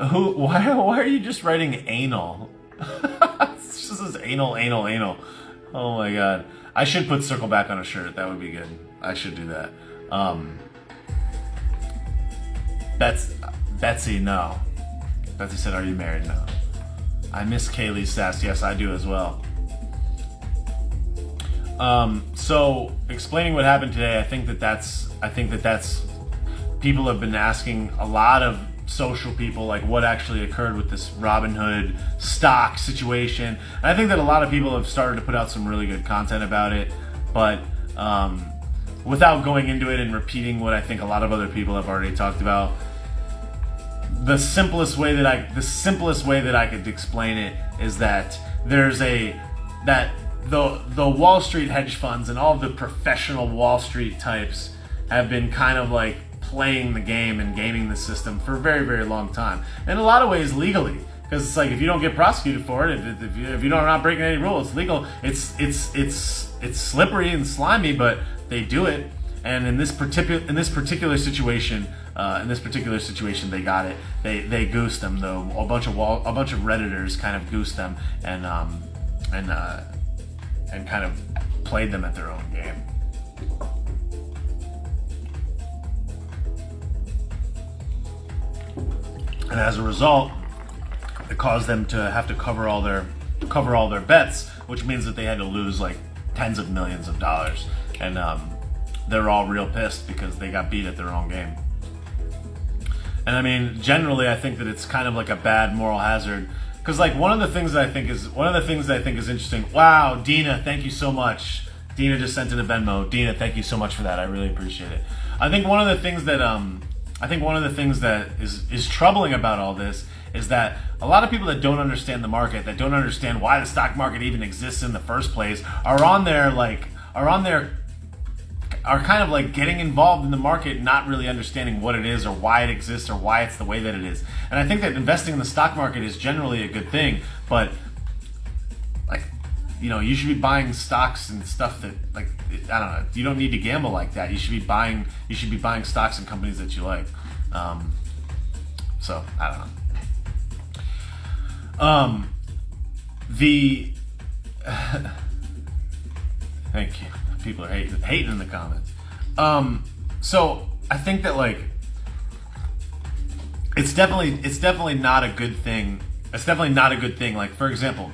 Why are you just writing anal? It's just this anal. Oh my god. I should put circle back on a shirt. That would be good. I should do that. Betsy, no. Betsy said, "Are you married?" No. I miss Kaylee's sass. Yes, I do as well. So explaining what happened today, I think that that's people have been asking a lot of social people like what actually occurred with this Robinhood stock situation. And I think that a lot of people have started to put out some really good content about it, but without going into it and repeating what I think a lot of other people have already talked about, the simplest way that I could explain it is that the Wall Street hedge funds and all the professional Wall Street types have been kind of like playing the game and gaming the system for a very, very long time. In a lot of ways legally, because it's like if you don't get prosecuted for it, if you're not breaking any rules, it's legal. It's slippery and slimy, but they do it. And in this particular situation, they got it. They goosed them though. A bunch of Redditors kind of goosed them and kind of played them at their own game. And as a result, it caused them to have to cover all their bets, which means that they had to lose like tens of millions of dollars. And they're all real pissed because they got beat at their own game. And I mean, generally, I think that it's kind of like a bad moral hazard. Because like one of the things that I think is interesting. Wow, Dina, thank you so much. Dina just sent in a Venmo. Dina, thank you so much for that. I really appreciate it. I think one of the things that is troubling about all this is that a lot of people that don't understand the market, that don't understand why the stock market even exists in the first place, are kind of like getting involved in the market, not really understanding what it is or why it exists or why it's the way that it is. And I think that investing in the stock market is generally a good thing, but like, you know, you should be buying stocks and stuff that, like, I don't know, you don't need to gamble like that. You should be buying stocks and companies that you like. So I don't know. Thank you. People are hating in the comments. So I think that like it's definitely not a good thing. It's definitely not a good thing. Like, for example,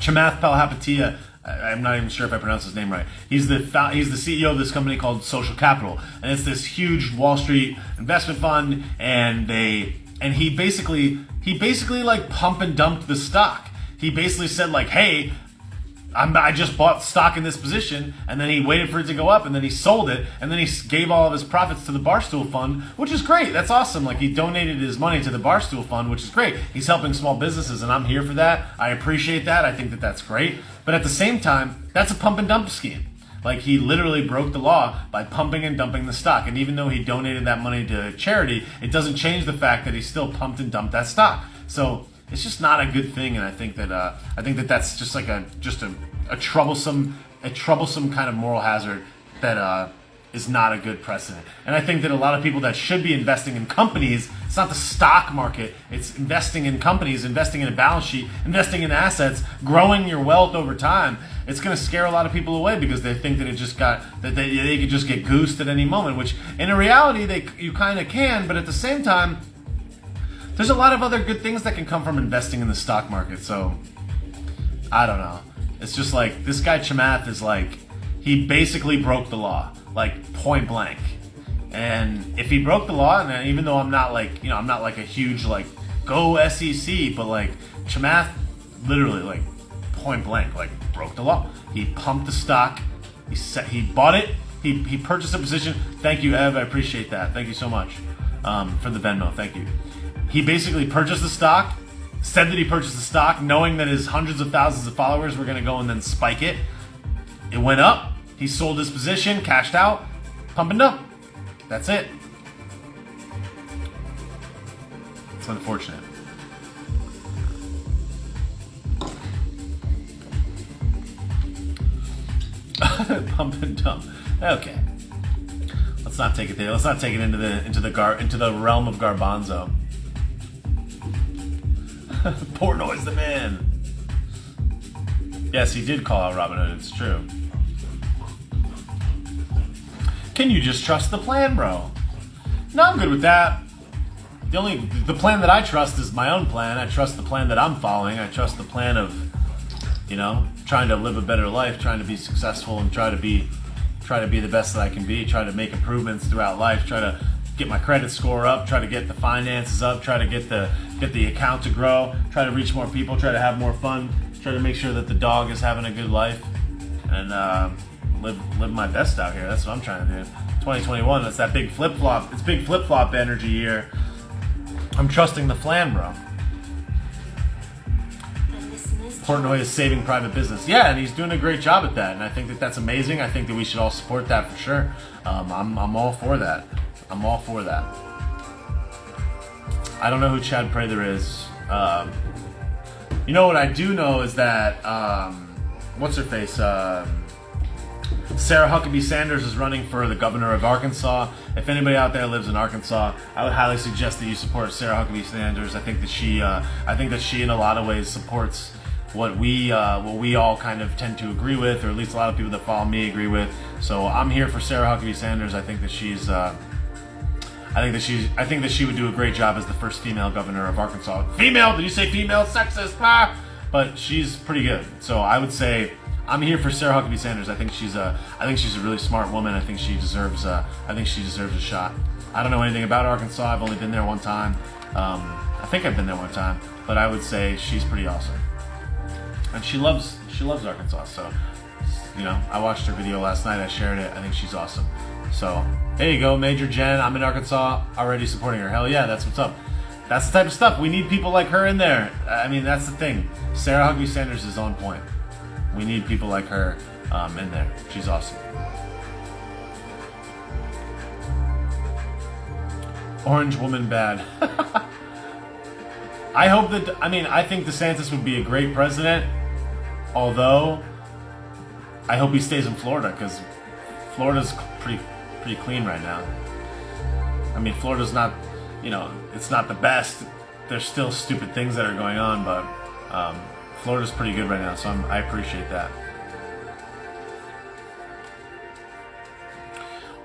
Chamath Palihapitiya, I'm not even sure if I pronounced his name right. He's the CEO of this company called Social Capital, and it's this huge Wall Street investment fund. And he basically like pump and dumped the stock. He basically said like, hey, I just bought stock in this position, and then he waited for it to go up, and then he sold it, and then he gave all of his profits to the Barstool Fund, which is great. That's awesome. Like, he donated his money to the Barstool Fund, which is great. He's helping small businesses, and I'm here for that. I appreciate that. I think that that's great. But at the same time, that's a pump and dump scheme. Like, he literally broke the law by pumping and dumping the stock. And even though he donated that money to charity, it doesn't change the fact that he still pumped and dumped that stock. So it's just not a good thing, and I think that that's just like a troublesome kind of moral hazard that is not a good precedent. And I think that a lot of people that should be investing in companies, it's not the stock market, it's investing in companies, investing in a balance sheet, investing in assets, growing your wealth over time. It's going to scare a lot of people away because they think that they could just get goosed at any moment, which in a reality you kind of can, but at the same time, there's a lot of other good things that can come from investing in the stock market. So I don't know. It's just like this guy Chamath is like, he basically broke the law, like point blank. And if he broke the law, and even though I'm not like a huge like go SEC, but like Chamath literally like point blank like broke the law. He pumped the stock. He bought it. He purchased a position. Thank you, Ev. I appreciate that. Thank you so much for the Venmo. Thank you. He basically purchased the stock. Said that he purchased the stock knowing that his hundreds of thousands of followers were going to go and then spike it. It went up. He sold his position, cashed out, pump and dump. That's it. It's unfortunate. Pump and dump. Okay. Let's not take it there. Let's not take it into the realm of garbanzo. Portnoy's the man. Yes, he did call out Robin Hood. It's true. Can you just trust the plan, bro? No, I'm good with that. The plan that I trust is my own plan. I trust the plan that I'm following. I trust the plan of, you know, trying to live a better life, trying to be successful, and try to be the best that I can be. Try to make improvements throughout life. Try to get my credit score up. Try to get the finances up. Try to get the account to grow. Try to reach more people. Try to have more fun. Try to make sure that the dog is having a good life, and live my best out here. That's what I'm trying to do. 2021. That's that big flip flop. It's big flip flop energy year. I'm trusting the flan, bro. Portnoy is saving private business. Yeah, and he's doing a great job at that, and I think that that's amazing. I think that we should all support that for sure. I'm all for that. I'm all for that. I don't know who Chad Prather is. You know what I do know is that what's her face? Sarah Huckabee Sanders is running for the governor of Arkansas. If anybody out there lives in Arkansas, I would highly suggest that you support Sarah Huckabee Sanders. I think that she in a lot of ways supports what we all kind of tend to agree with, or at least a lot of people that follow me agree with. So I'm here for Sarah Huckabee Sanders. I think that she would do a great job as the first female governor of Arkansas. Female? Did you say female? Sexist? Ah! But she's pretty good. So I would say I'm here for Sarah Huckabee Sanders. I think she's a really smart woman. I think she deserves a shot. I don't know anything about Arkansas. I've only been there one time. I think I've been there one time, but I would say she's pretty awesome. And she loves Arkansas. So, you know, I watched her video last night. I shared it. I think she's awesome. So there you go, Major Jen. I'm in Arkansas, already supporting her. Hell yeah, that's what's up. That's the type of stuff. We need people like her in there. I mean, that's the thing. Sarah Huckabee Sanders is on point. We need people like her in there. She's awesome. Orange woman bad. I think DeSantis would be a great president, although I hope he stays in Florida, because Florida's pretty clean right now. I mean, Florida's not, you know, it's not the best. There's still stupid things that are going on, but Florida's pretty good right now, so I appreciate that.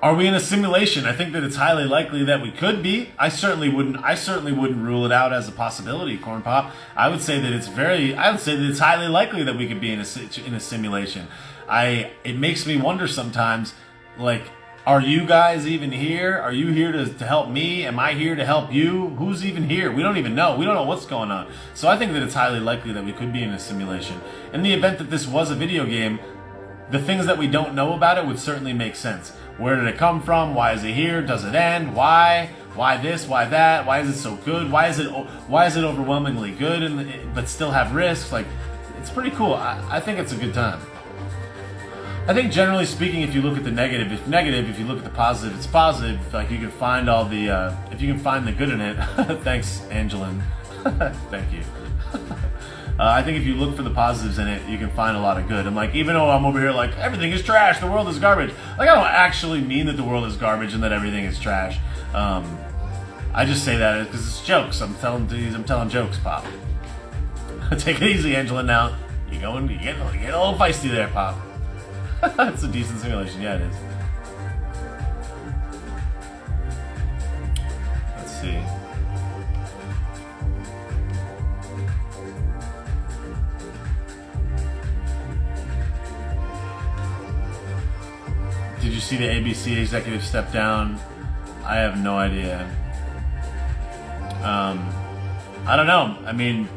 Are we in a simulation? I think that it's highly likely that we could be. I certainly wouldn't rule it out as a possibility, Corn Pop. I would say that it's highly likely that we could be in a simulation. It makes me wonder sometimes, like, are you guys even here? Are you here to help me? Am I here to help you? Who's even here? We don't even know. We don't know what's going on. So I think that it's highly likely that we could be in a simulation. In the event that this was a video game, the things that we don't know about it would certainly make sense. Where did it come from? Why is it here? Does it end? Why? Why this? Why that? Why is it so good? Why is it overwhelmingly good but still have risks? Like, it's pretty cool. I think it's a good time. I think generally speaking, if you look at the negative, it's negative. If you look at the positive, it's positive. Like, you can find if you can find the good in it. Thanks, Angelin. Thank you. I think if you look for the positives in it, you can find a lot of good. And like, even though I'm over here like, everything is trash, the world is garbage. Like, I don't actually mean that the world is garbage and that everything is trash. I just say that because it's jokes. I'm telling jokes, Pop. Take it easy, Angela. Now you get a little feisty there, Pop. It's a decent simulation. Yeah, it is. Let's see. Did you see the ABC executive step down? I have no idea. I don't know. I mean,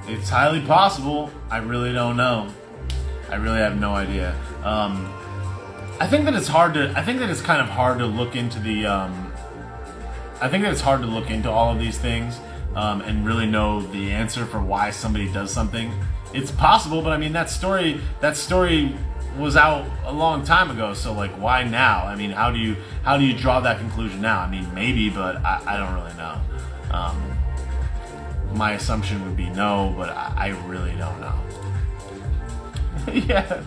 it's highly possible. I really don't know. I really have no idea. I think that it's kind of hard to look into the. I think that it's hard to look into all of these things and really know the answer for why somebody does something. It's possible, but I mean that story was out a long time ago. So like, why now? I mean, how do you draw that conclusion now? I mean, maybe, but I don't really know. My assumption would be no, but I really don't know. Yeah.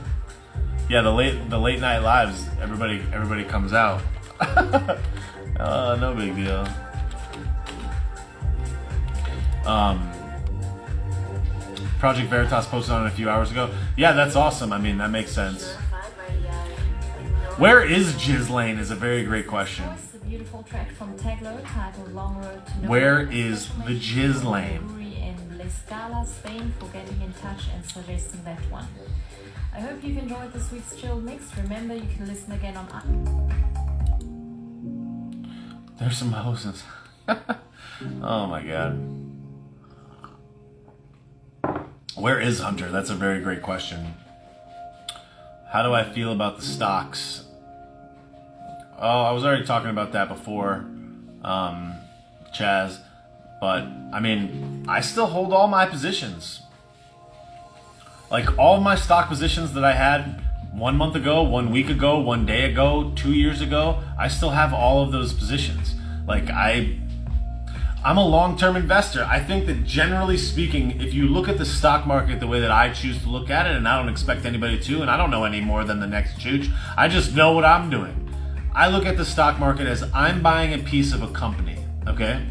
The late night lives. Everybody comes out. No big deal. Project Veritas posted on it a few hours ago. Yeah, that's awesome. I mean, that makes sense. Where is Ghislaine is a very great question. A beautiful track from Teglo titled Long Road to Nowhere. Where is the Ghislaine? In La Scala, Spain, for getting in touch and suggesting that one. I hope you've enjoyed this week's chilled mix. Remember, you can listen again on. There's some hoses. Oh my god. Where is Hunter? That's a very great question. How do I feel about the stocks? Oh, I was already talking about that before, Chaz. But, I mean, I still hold all my positions. Like, all of my stock positions that I had 1 month ago, 1 week ago, 1 day ago, 2 years ago, I still have all of those positions. Like, I'm a long-term investor. I think that generally speaking, if you look at the stock market the way that I choose to look at it, and I don't expect anybody to, and I don't know any more than the next chooch, I just know what I'm doing. I look at the stock market as I'm buying a piece of a company, okay?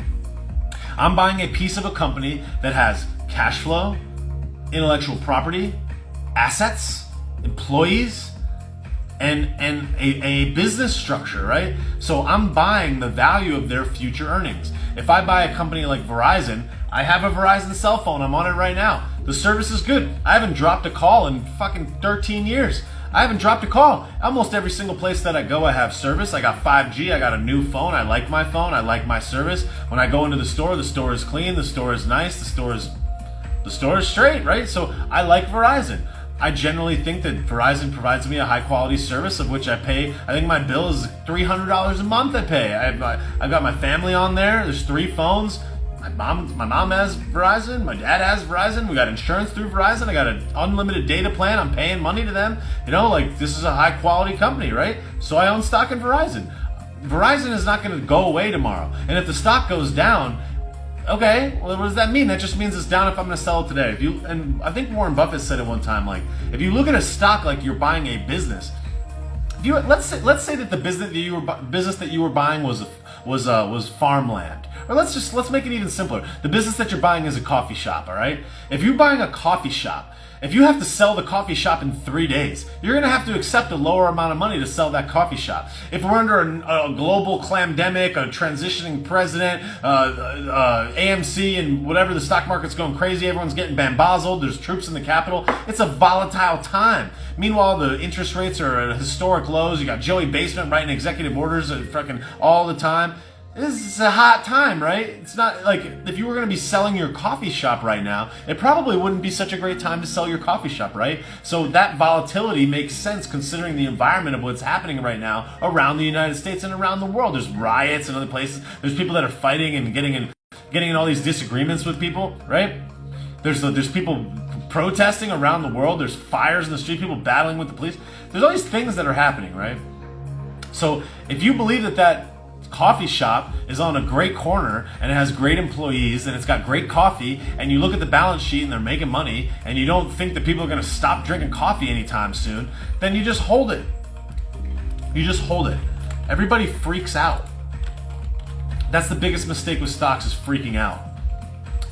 I'm buying a piece of a company that has cash flow, intellectual property, assets, employees, and a business structure, right? So I'm buying the value of their future earnings. If I buy a company like Verizon, I have a Verizon cell phone. I'm on it right now. The service is good. I haven't dropped a call in fucking 13 years. I haven't dropped a call. Almost every single place that I go, I have service. I got 5G. I got a new phone. I like my phone. I like my service. When I go into the store is clean. The store is nice. The store is straight, right? So I like Verizon. I generally think that Verizon provides me a high quality service of which I pay. I think my bill is $300 a month I pay. I've got my family on there. There's 3 phones. My mom has Verizon. My dad has Verizon. We got insurance through Verizon. I got an unlimited data plan. I'm paying money to them. You know, like, this is a high quality company, right? So I own stock in Verizon. Verizon is not going to go away tomorrow. And if the stock goes down, okay, well, what does that mean? That just means it's down if I'm going to sell it today. And I think Warren Buffett said it one time, like, if you look at a stock like you're buying a business, let's say that the business that you were buying was farmland. Or let's make it even simpler. The business that you're buying is a coffee shop, all right? If you're buying a coffee shop, if you have to sell the coffee shop in 3 days, you're going to have to accept a lower amount of money to sell that coffee shop. If we're under a global clamdemic, a transitioning president, AMC and whatever, the stock market's going crazy, everyone's getting bamboozled, there's troops in the Capitol, it's a volatile time. Meanwhile, the interest rates are at historic lows. You got Joey Basement writing executive orders fucking all the time. This is a hot time, right? It's not like if you were going to be selling your coffee shop right now, it probably wouldn't be such a great time to sell your coffee shop, right? So that volatility makes sense considering the environment of what's happening right now around the United States and around the world. There's riots in other places. There's people that are fighting and getting in all these disagreements with people, right? There's people protesting around the world. There's fires in the street, people battling with the police. There's all these things that are happening, right? So if you believe that coffee shop is on a great corner and it has great employees and it's got great coffee and you look at the balance sheet and they're making money and you don't think that people are going to stop drinking coffee anytime soon, then you just hold it. You just hold it. Everybody freaks out. That's the biggest mistake with stocks, is freaking out.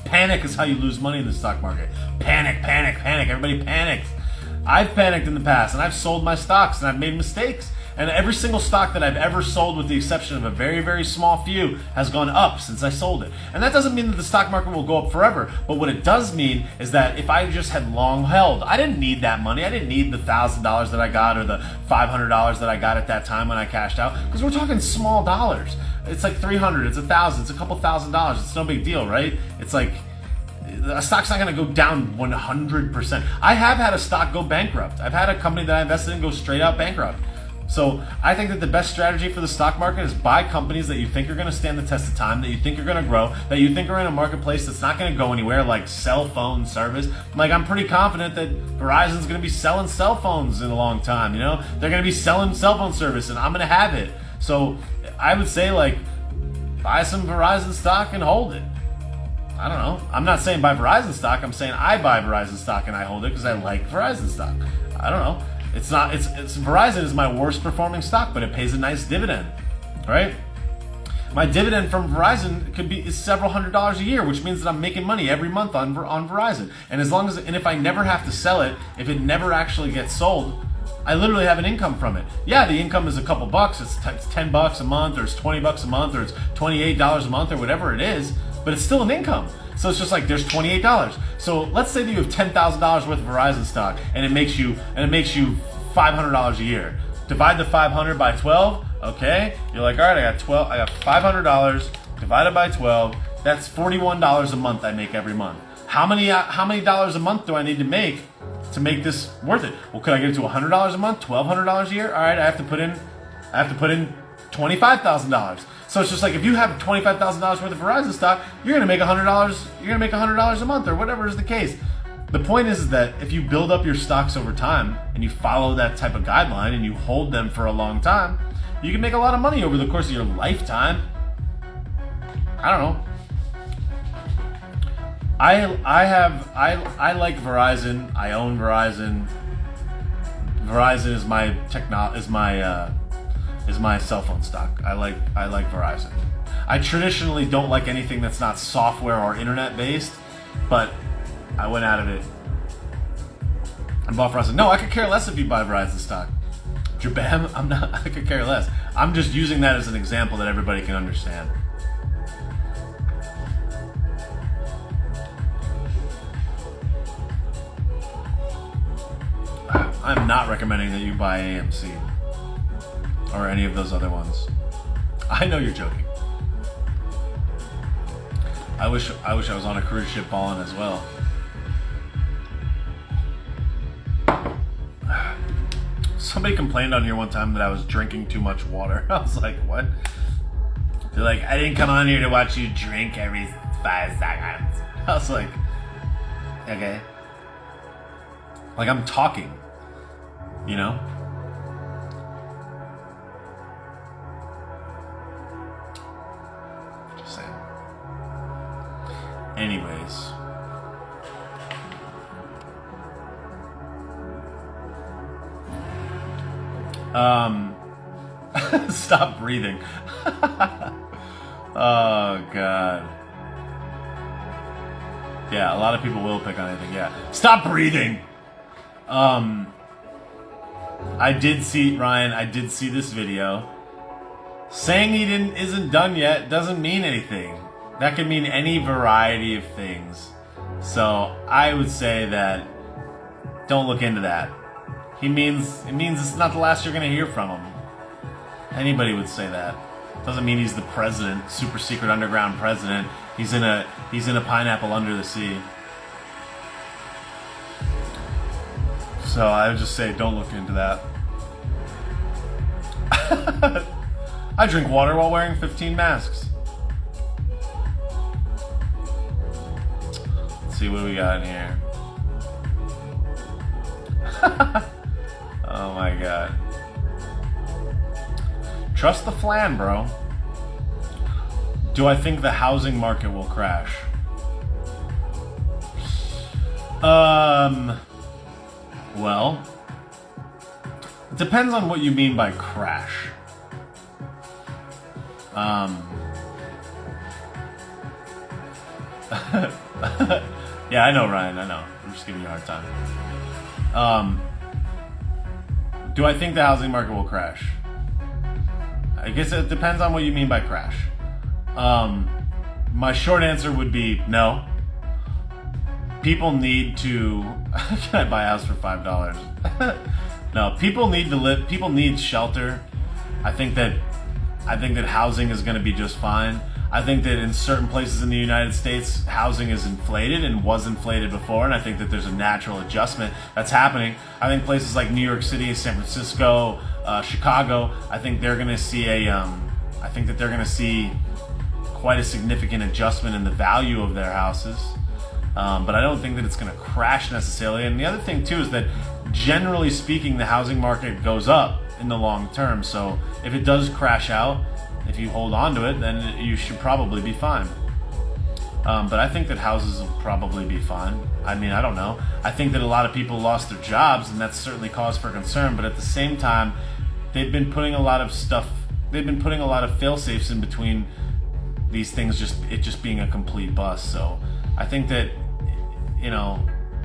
Panic is how you lose money in the stock market. Panic, panic, panic. Everybody panics. I've panicked in the past and I've sold my stocks and I've made mistakes. And every single stock that I've ever sold, with the exception of a very, very small few, has gone up since I sold it. And that doesn't mean that the stock market will go up forever. But what it does mean is that if I just had long held, I didn't need that money. I didn't need the $1,000 that I got or the $500 that I got at that time when I cashed out. Because we're talking small dollars. It's like $300, it's $1,000, it's a couple $1,000s. It's no big deal, right? It's like, a stock's not going to go down 100%. I have had a stock go bankrupt. I've had a company that I invested in go straight out bankrupt. So I think that the best strategy for the stock market is buy companies that you think are going to stand the test of time, that you think are going to grow, that you think are in a marketplace that's not going to go anywhere, like cell phone service. Like, I'm pretty confident that Verizon's going to be selling cell phones in a long time, you know? They're going to be selling cell phone service, and I'm going to have it. So I would say, like, buy some Verizon stock and hold it. I don't know. I'm not saying buy Verizon stock. I'm saying I buy Verizon stock and I hold it because I like Verizon stock. I don't know. It's Verizon is my worst performing stock, but it pays a nice dividend, right? My dividend from Verizon is several $100s a year, which means that I'm making money every month on Verizon. And if I never have to sell it, if it never actually gets sold, I literally have an income from it. Yeah, the income is a couple bucks. It's $10 a month, or it's $20 a month, or it's $28 a month, or whatever it is. But it's still an income. So it's just like, there's $28. So let's say that you have $10,000 worth of Verizon stock, and it makes you $500 a year. Divide the 500 by 12. Okay, you're like, all right, I got $500 divided by 12. That's $41 a month I make every month. How many dollars a month do I need to make this worth it? Well, could I get it to $100 a month, $1,200 a year? All right, I have to put in $25,000. So it's just like, if you have $25,000 worth of Verizon stock, you're gonna make $100. You're gonna make $100 a month, or whatever is the case. The point is that if you build up your stocks over time and you follow that type of guideline and you hold them for a long time, you can make a lot of money over the course of your lifetime. I don't know. I like Verizon. I own Verizon. Verizon is my cell phone stock. I like Verizon. I traditionally don't like anything that's not software or internet based, but I went out of it and bought Verizon. No, I could care less if you buy Verizon stock. Jabam, I could care less. I'm just using that as an example that everybody can understand. I'm not recommending that you buy AMC or any of those other ones. I know you're joking. I wish I was on a cruise ship balling as well. Somebody complained on here one time that I was drinking too much water. I was like, what? They're like, I didn't come on here to watch you drink every 5 seconds. I was like, okay. Like, I'm talking, you know? Just saying. Anyways. Stop breathing. Oh, God. Yeah, a lot of people will pick on anything. Yeah. Stop breathing! I did see this video. Saying he isn't done yet doesn't mean anything. That could mean any variety of things. So I would say that don't look into that. It means it's not the last you're gonna hear from him. Anybody would say that. Doesn't mean he's the president, super secret underground president. He's in a pineapple under the sea. So I would just say don't look into that. I drink water while wearing 15 masks. Let's see what we got in here. Oh my God. Trust the flan, bro. Do I think the housing market will crash? Well, it depends on what you mean by crash. Yeah, I know, Ryan, I know. I'm just giving you a hard time. Do I think the housing market will crash? I guess it depends on what you mean by crash. My short answer would be no. People need to... Can I buy a house for $5? No, people need to live. People need shelter. I think that housing is going to be just fine. I think that in certain places in the United States, housing is inflated and was inflated before, and I think that there's a natural adjustment that's happening. I think places like New York City, San Francisco, Chicago, I think they're going to see I think that they're going to see quite a significant adjustment in the value of their houses. But I don't think that it's going to crash necessarily. And the other thing too is that generally speaking, the housing market goes up in the long term. So if it does crash out, if you hold on to it, then you should probably be fine. But I think that houses will probably be fine. I mean, I don't know. I think that a lot of people lost their jobs, and that's certainly cause for concern. But at the same time, they've been putting a lot of fail-safes in between these things just being a complete bust. So I think that,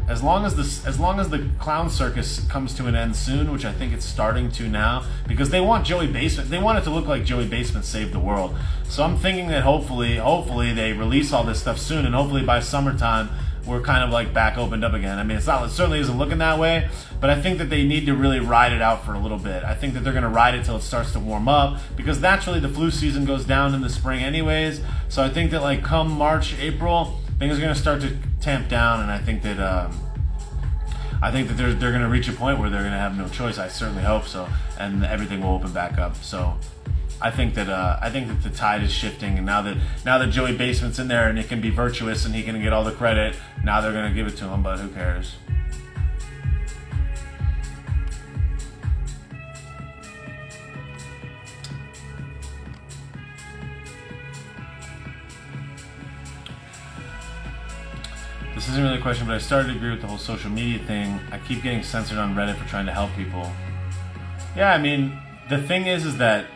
as long as the clown circus comes to an end soon, which I think it's starting to now, because they want Joey Basement, they want it to look like Joey Basement saved the world. So I'm thinking that hopefully they release all this stuff soon, and hopefully by summertime we're kind of like back opened up again. I mean, it certainly isn't looking that way, but I think that they need to really ride it out for a little bit. I think that they're going to ride it till it starts to warm up, because naturally the flu season goes down in the spring anyways. So I think that like come March, April, things are going to start to tamp down, and I think that they're going to reach a point where they're going to have no choice. I certainly hope so, and everything will open back up. So I think that the tide is shifting, and now that Joey Basement's in there and it can be virtuous and he can get all the credit, now they're going to give it to him. But who cares? This isn't really a question, but I started to agree with the whole social media thing. I keep getting censored on Reddit for trying to help people. Yeah, I mean, the thing is that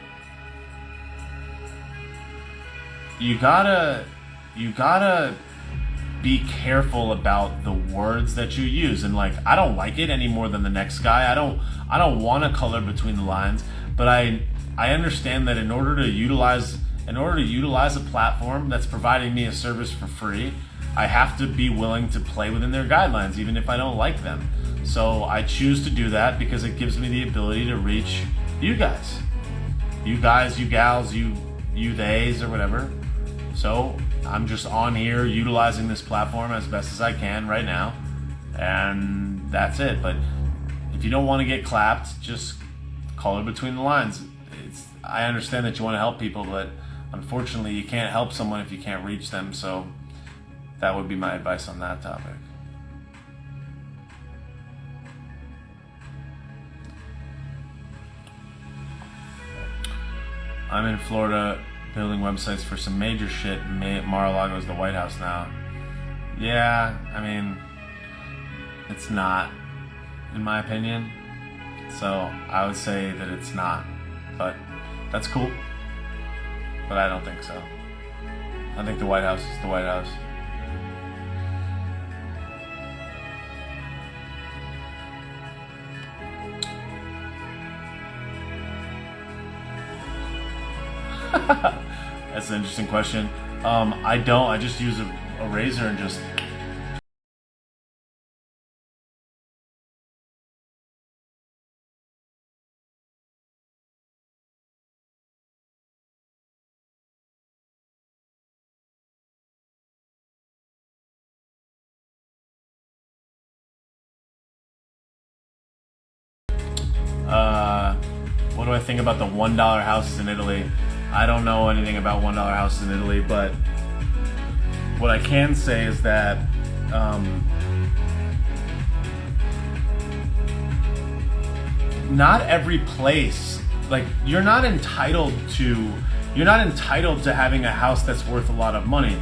you gotta be careful about the words that you use. And like, I don't like it any more than the next guy. I don't want to color between the lines, but I understand that in order to utilize a platform that's providing me a service for free, I have to be willing to play within their guidelines, even if I don't like them. So I choose to do that because it gives me the ability to reach you guys, you gals, you theys, or whatever. So I'm just on here utilizing this platform as best as I can right now, and that's it. But if you don't want to get clapped, just color between the lines. I understand that you want to help people, but unfortunately you can't help someone if you can't reach them. So that would be my advice on that topic. I'm in Florida building websites for some major shit, and Mar-a-Lago is the White House now. Yeah, I mean, it's not, in my opinion. So I would say that it's not, but that's cool. But I don't think so. I think the White House is the White House. That's an interesting question. I just use a razor and just... What do I think about the $1 houses in Italy? I don't know anything about $1 houses in Italy, but what I can say is that not every place, like, you're not entitled to having a house that's worth a lot of money.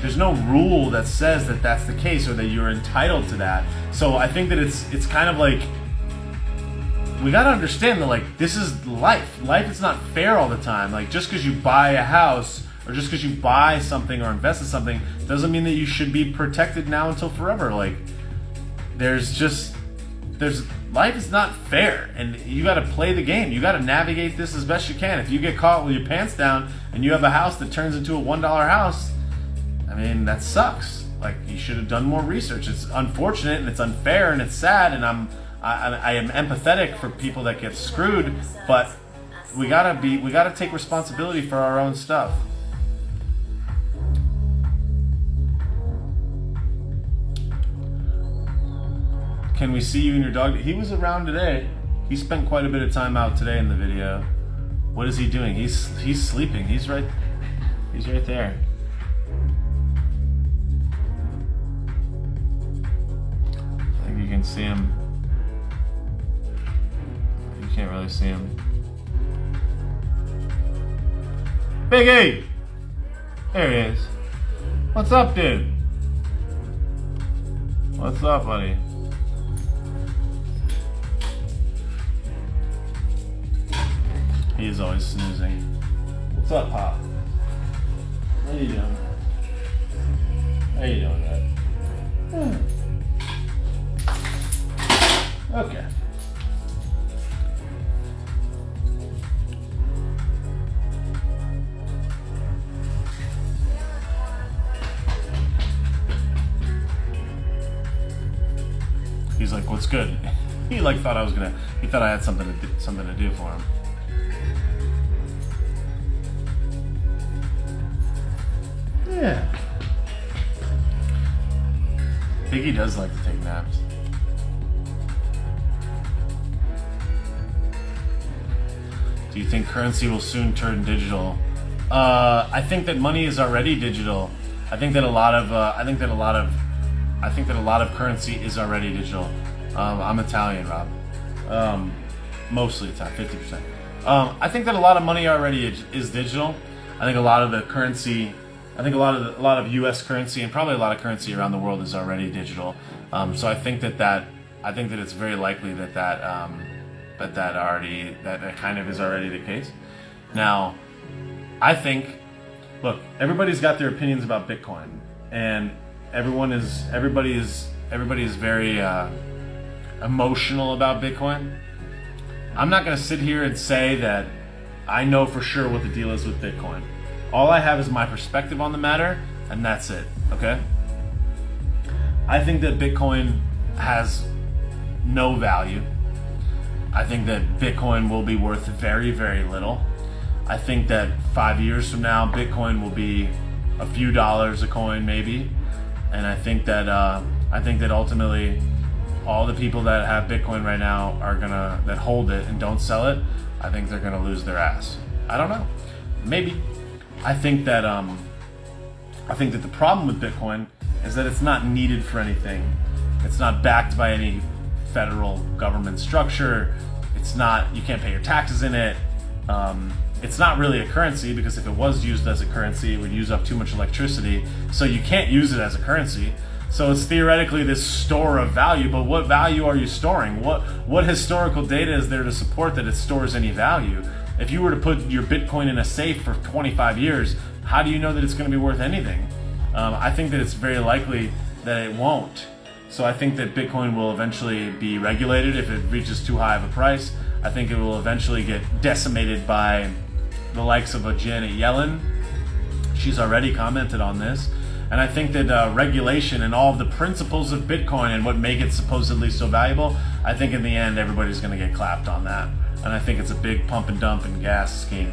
There's no rule that says that that's the case or that you're entitled to that. So I think that it's kind of like, we gotta understand that, like, this is life. Life is not fair all the time. Like, just because you buy a house or just because you buy something or invest in something doesn't mean that you should be protected now until forever. Like, life is not fair, and you gotta play the game. You gotta navigate this as best you can. If you get caught with your pants down and you have a house that turns into a $1 house, I mean, that sucks. Like, you should have done more research. It's unfortunate and it's unfair and it's sad, and I am empathetic for people that get screwed, but we gotta take responsibility for our own stuff. Can we see you and your dog? He was around today. He spent quite a bit of time out today in the video. What is he doing? He's sleeping. He's right there. I think you can see him. You can't really see him. Biggie! There he is. What's up, dude? What's up, buddy? He's always snoozing. What's up, Pop? How you doing? How you doing, Dad? Okay. He's like, what's good? He like thought I was gonna. He thought I had something to do for him. Yeah. Biggie does like to take naps. Do you think currency will soon turn digital? I think that money is already digital. I think that a lot of currency is already digital. I'm Italian, Rob. Mostly Italian, 50%. I think that a lot of money already is digital. I think a lot of the currency, a lot of U.S. currency and probably a lot of currency around the world is already digital. So I think that it's very likely that kind of is already the case. Now, I think, look, everybody's got their opinions about Bitcoin, and everybody is very emotional about Bitcoin. I'm not going to sit here and say that I know for sure what the deal is with Bitcoin. All I have is my perspective on the matter, and that's it, okay? I think that Bitcoin has no value. I think that Bitcoin will be worth very, very little. I think that 5 years from now, Bitcoin will be a few dollars a coin, maybe. And I think that ultimately, all the people that have Bitcoin right now that hold it and don't sell it, I think they're gonna lose their ass. I don't know, maybe. I think that the problem with Bitcoin is that it's not needed for anything. It's not backed by any federal government structure. You can't pay your taxes in it. It's not really a currency, because if it was used as a currency, it would use up too much electricity. So you can't use it as a currency. So it's theoretically this store of value, but what value are you storing? What historical data is there to support that it stores any value? If you were to put your Bitcoin in a safe for 25 years, how do you know that it's going to be worth anything? I think that it's very likely that it won't. So I think that Bitcoin will eventually be regulated if it reaches too high of a price. I think it will eventually get decimated by the likes of a Janet Yellen. She's already commented on this. And I think that regulation and all of the principles of Bitcoin and what make it supposedly so valuable, I think in the end everybody's going to get clapped on that. And I think it's a big pump and dump and gas scheme.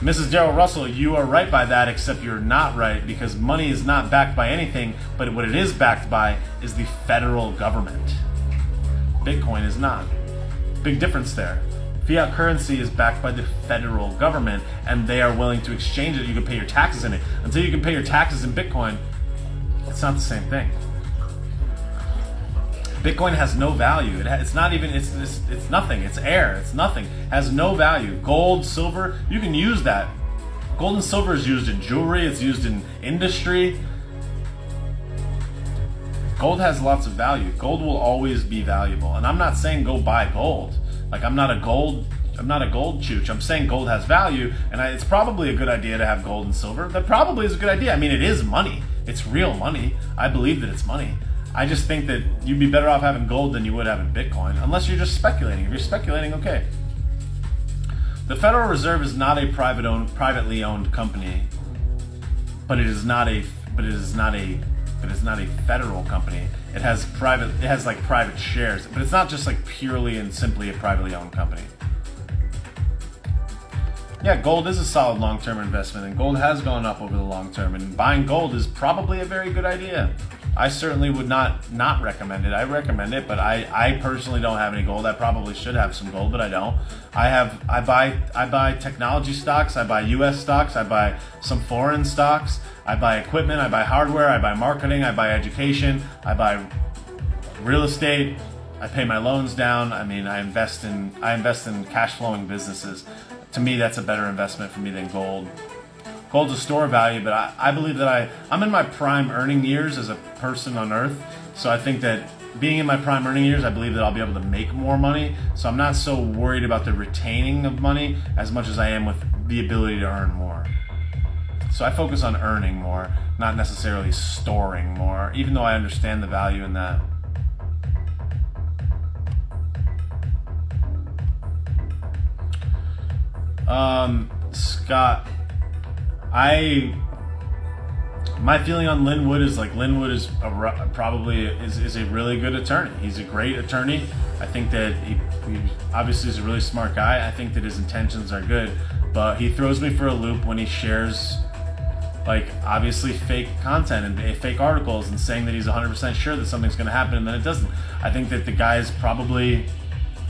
Mrs. Daryl Russell, you are right by that, except you're not right, because money is not backed by anything, but what it is backed by is the federal government. Bitcoin is not. Big difference there. Fiat currency is backed by the federal government, and they are willing to exchange it. You can pay your taxes in it. Until you can pay your taxes in Bitcoin, it's not the same thing. Bitcoin has no value. It's nothing. It's air. It's nothing. It has no value. Gold, silver, you can use that. Gold and silver is used in jewelry. It's used in industry. Gold has lots of value. Gold will always be valuable. And I'm not saying go buy gold. Like I'm not a gold chooch. I'm saying gold has value, and it's probably a good idea to have gold and silver. That probably is a good idea. I mean, it is money. It's real money. I believe that it's money. I just think that you'd be better off having gold than you would having Bitcoin, unless you're just speculating. If you're speculating, okay. The Federal Reserve is not a privately owned company, but it is not a federal company. It has private shares, but it's not just like purely and simply a privately owned company. Yeah, gold is a solid long-term investment, and gold has gone up over the long term, and buying gold is probably a very good idea. I certainly would not recommend it. I recommend it, but I personally don't have any gold. I probably should have some gold, but I don't. I buy technology stocks, I buy US stocks, I buy some foreign stocks, I buy equipment, I buy hardware, I buy marketing, I buy education, I buy real estate, I pay my loans down. I mean, I invest in cash flowing businesses. To me, that's a better investment for me than gold. Gold's a store value, but I believe that I'm in my prime earning years as a person on earth. So I think that being in my prime earning years, I believe that I'll be able to make more money. So I'm not so worried about the retaining of money as much as I am with the ability to earn more. So I focus on earning more, not necessarily storing more, even though I understand the value in that. Scott, my feeling on Linwood is like Linwood is probably a really good attorney. He's a great attorney. I think that he obviously is a really smart guy. I think that his intentions are good, but he throws me for a loop when he shares like obviously fake content and fake articles and saying that he's 100% sure that something's going to happen and then it doesn't. I think that the guy's probably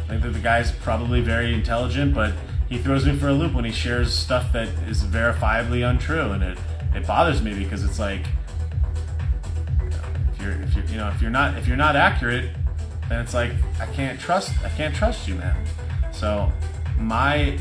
very intelligent, but he throws me for a loop when he shares stuff that is verifiably untrue, and it bothers me because it's like if you're not accurate, then it's like I can't trust you, man. So my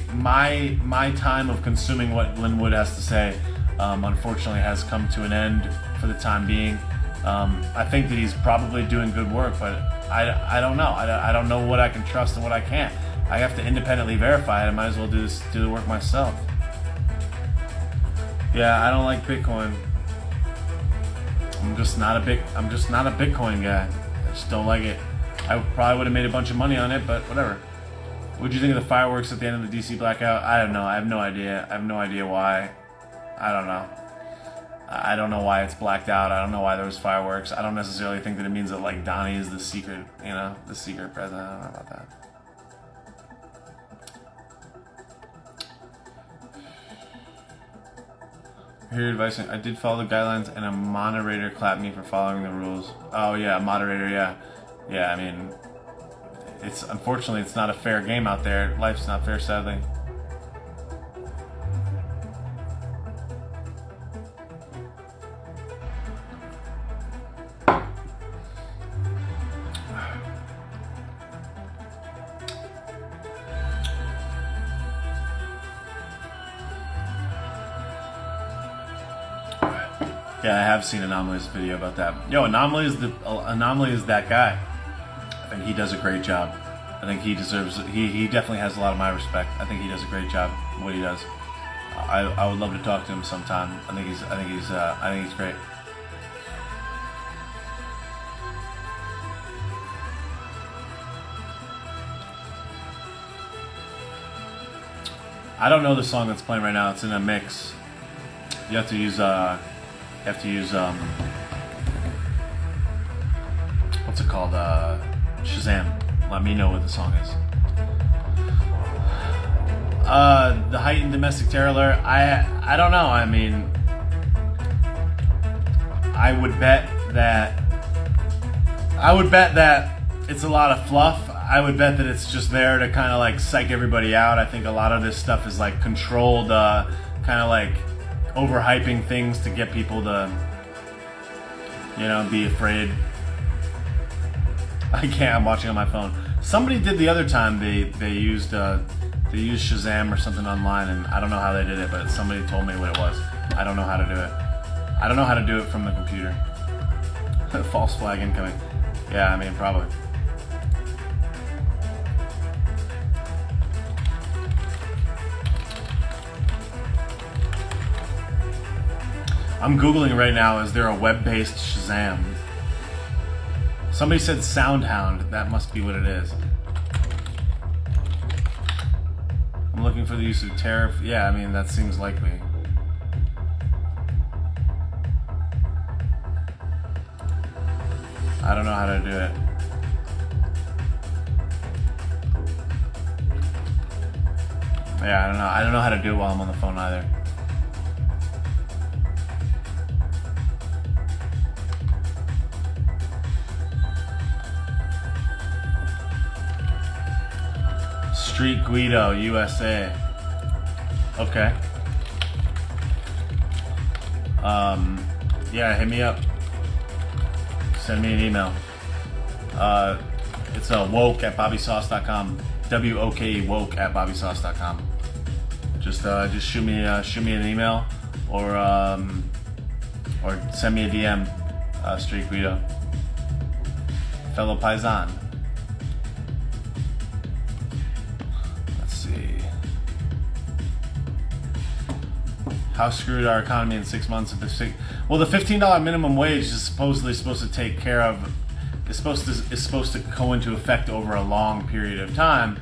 time of consuming what Linwood has to say, unfortunately, has come to an end for the time being. I think that he's probably doing good work, but I don't know. I don't know what I can trust and what I can't. I have to independently verify it. I might as well do the work myself. Yeah, I don't like Bitcoin. I'm just not a Bitcoin guy. I just don't like it. I probably would have made a bunch of money on it, but whatever. What'd you think of the fireworks at the end of the DC blackout? I don't know. I have no idea. I have no idea why. I don't know. I don't know why it's blacked out. I don't know why there was fireworks. I don't necessarily think that it means that like Donnie is the secret, the secret president. I don't know about that. Here advice. I did follow the guidelines, and a moderator clapped me for following the rules. Oh yeah, a moderator. Yeah. I mean, unfortunately it's not a fair game out there. Life's not fair, sadly. Yeah, I have seen Anomaly's video about that. Yo, Anomaly is that guy. I think he does a great job. I think he deserves. He definitely has a lot of my respect. I think he does a great job in what he does. I would love to talk to him sometime. I think he's great. I don't know the song that's playing right now. It's in a mix. You have to use what's it called? Shazam. Let me know what the song is. The heightened domestic terror alert. I don't know. I mean, I would bet that it's a lot of fluff. I would bet that it's just there to kind of like psych everybody out. I think a lot of this stuff is like controlled, kind of like overhyping things to get people to, be afraid. I can't. I'm watching on my phone. Somebody did the other time. They used Shazam or something online, and I don't know how they did it, but somebody told me what it was. I don't know how to do it. I don't know how to do it from the computer. False flag incoming. Yeah, I mean probably. I'm Googling right now, is there a web-based Shazam? Somebody said Soundhound. That must be what it is. I'm looking for the use of terror. Yeah, I mean, that seems likely. I don't know how to do it. Yeah, I don't know. I don't know how to do it while I'm on the phone either. Street Guido, USA. Okay. Yeah, hit me up. Send me an email. It's woke at bobbysauce.com. WOKE woke at bobbysauce.com. Just shoot me an email or send me a DM. Street Guido. Fellow Paisan. Let's see. How screwed our economy in 6 months of the well, the $15 minimum wage is supposedly supposed to take care of. Is supposed to go into effect over a long period of time,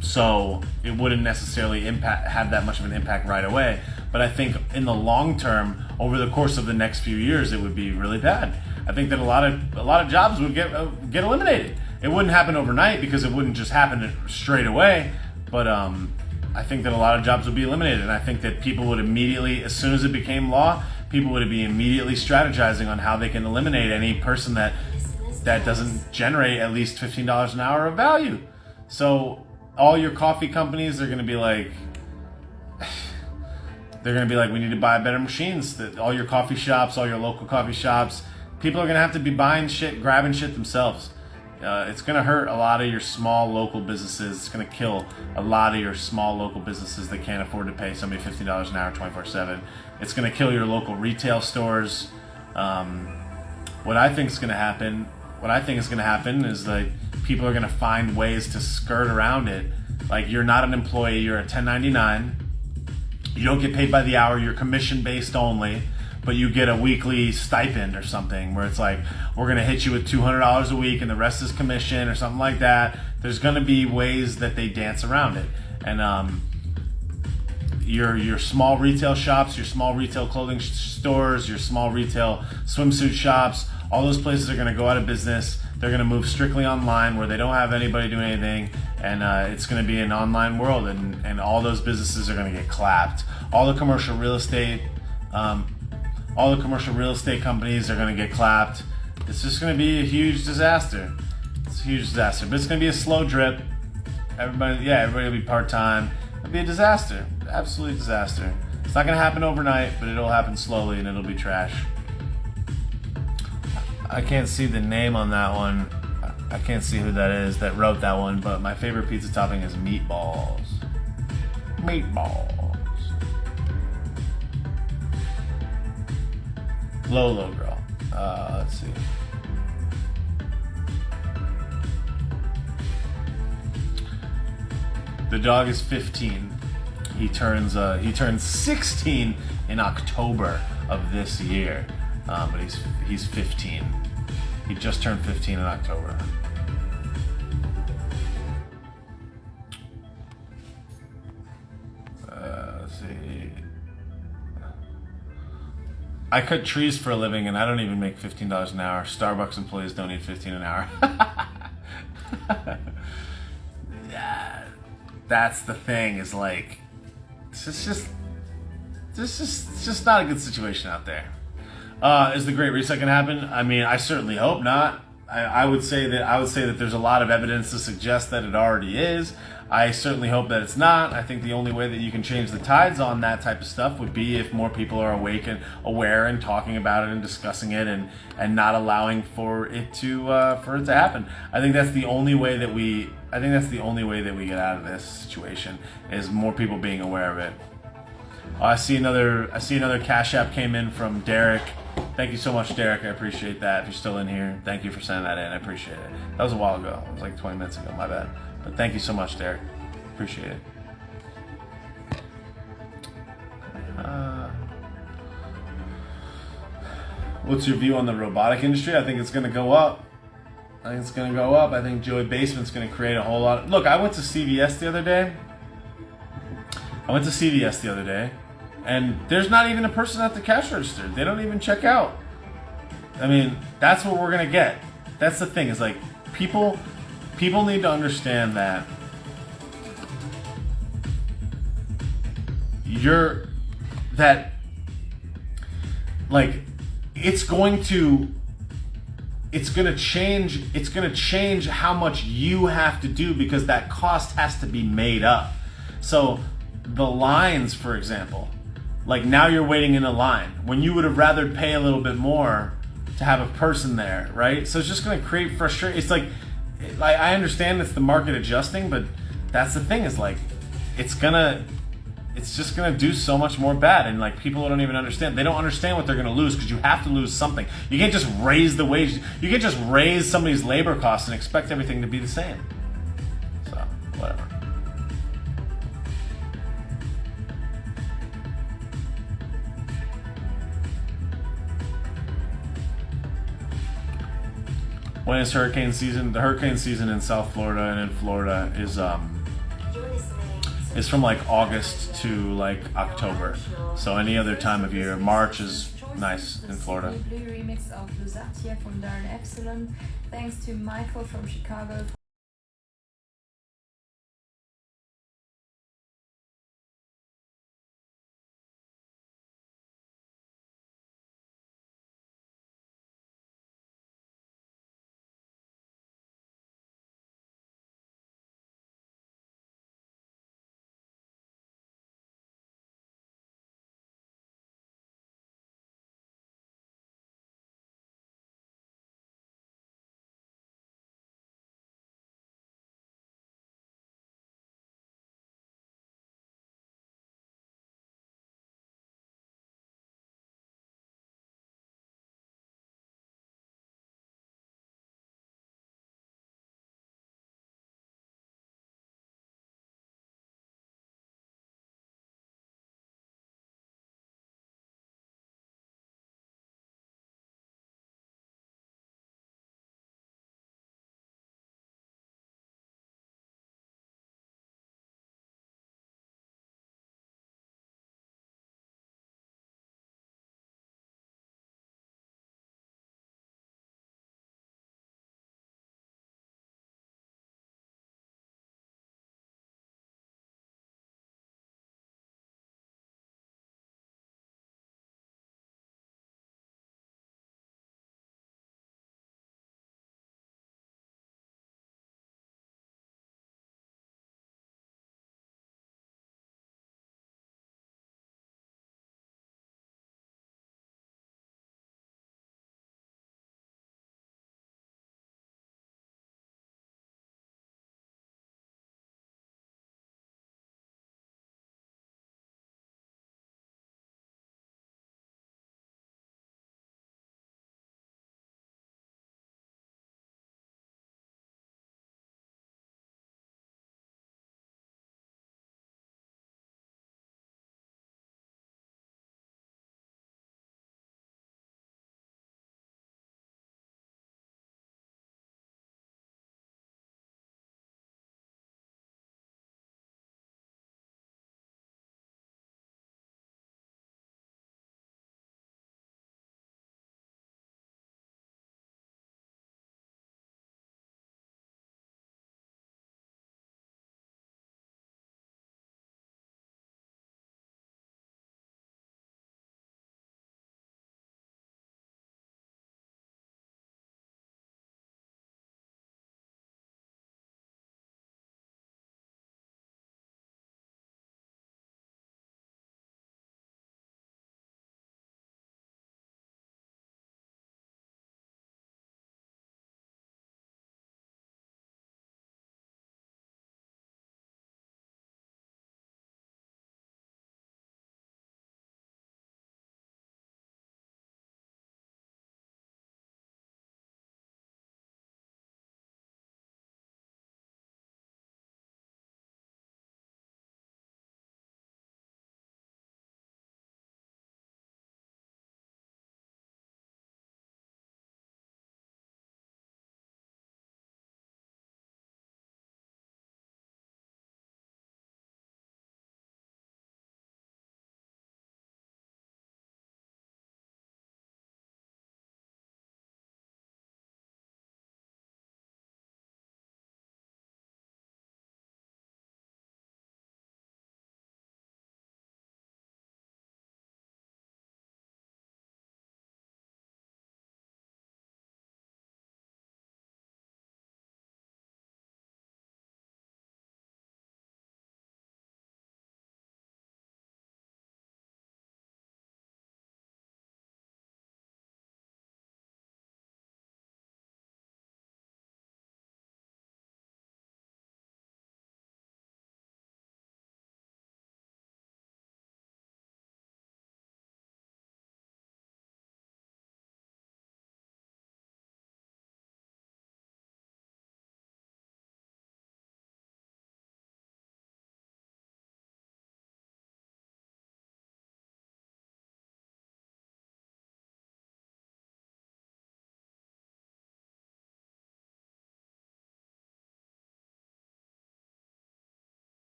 so it wouldn't necessarily have that much of an impact right away. But I think in the long term, over the course of the next few years, it would be really bad. I think that a lot of jobs would get eliminated. It wouldn't happen overnight because it wouldn't just happen straight away. But I think that a lot of jobs would be eliminated, and I think that people would immediately, as soon as it became law, people would be immediately strategizing on how they can eliminate any person that doesn't generate at least $15 an hour of value. So all your coffee companies are going to be like, we need to buy better machines. That all your coffee shops, all your local coffee shops, people are going to have to be buying shit, grabbing shit themselves. It's going to hurt a lot of your small local businesses. It's going to kill a lot of your small local businesses that can't afford to pay somebody $15 an hour 24/7. It's going to kill your local retail stores. What I think is going to happen is like people are going to find ways to skirt around it. Like, you're not an employee, you're a 1099. You don't get paid by the hour, you're commission based only. But you get a weekly stipend or something where it's like, we're going to hit you with $200 a week and the rest is commission or something like that. There's going to be ways that they dance around it. And your small retail shops, your small retail clothing stores, your small retail swimsuit shops, all those places are going to go out of business. They're going to move strictly online where they don't have anybody doing anything. And it's going to be an online world. And all those businesses are going to get clapped. All the commercial real estate companies are going to get clapped. It's just going to be a huge disaster. It's a huge disaster. But it's going to be a slow drip. Everybody will be part-time. It'll be a disaster. Absolute disaster. It's not going to happen overnight, but it'll happen slowly and it'll be trash. I can't see the name on that one. I can't see who that is that wrote that one, but my favorite pizza topping is meatballs. Meatballs. Lolo girl. Let's see. The dog is 15. He turns 16 in October of this year, but he's 15. He just turned 15 in October. Let's see. I cut trees for a living, and I don't even make $15 an hour. Starbucks employees don't need $15 an hour. Yeah, that's the thing. Is like, it's just not a good situation out there. Is the Great Reset going to happen? I mean, I certainly hope not. I would say that there's a lot of evidence to suggest that it already is. I certainly hope that it's not. I think the only way that you can change the tides on that type of stuff would be if more people are awake and aware and talking about it and discussing it and not allowing for it to happen. I think that's the only way that we get out of this situation, is more people being aware of it. I see another Cash App came in from Derek. Thank you so much, Derek. I appreciate that. If you're still in here, thank you for sending that in. I appreciate it. That was a while ago. It was like 20 minutes ago. My bad. But thank you so much, Derek. Appreciate it. What's your view on the robotic industry? I think it's going to go up. I think Joey Basement's going to create a whole lot. Look, I went to CVS the other day. And there's not even a person at the cash register. They don't even check out. I mean, that's what we're going to get. That's the thing, is like, people need to understand that it's gonna change. It's gonna change how much you have to do because that cost has to be made up. So the lines, for example, like now you're waiting in a line when you would have rather pay a little bit more to have a person there, right? So it's just gonna create frustration. It's like I understand it's the market adjusting, but that's the thing is like it's just gonna do so much more bad, and like people don't even understand. They don't understand what they're gonna lose because you have to lose something. You can't just raise the wage. You can't just raise somebody's labor costs and expect everything to be the same. So whatever. When is hurricane season? The hurricane season in South Florida and in Florida is from like August to like October. So any other time of year. March is nice in Florida. Blue remix of Lusatia from Darren Epsilon. Thanks to Michael from Chicago.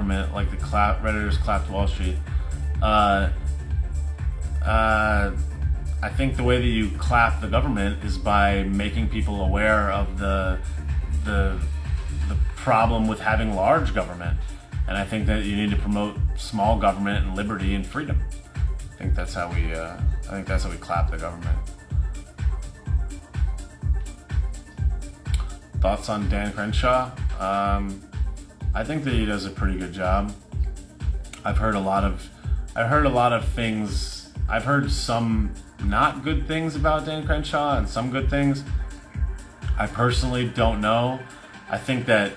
government, like the Redditors clapped Wall Street. I think the way that you clap the government is by making people aware of the problem with having large government, and I think that you need to promote small government and liberty and freedom. I think that's how we clap the government. Thoughts on Dan Crenshaw? I think that he does a pretty good job. I've heard a lot of things. I've heard some not good things about Dan Crenshaw and some good things. I personally don't know. I think that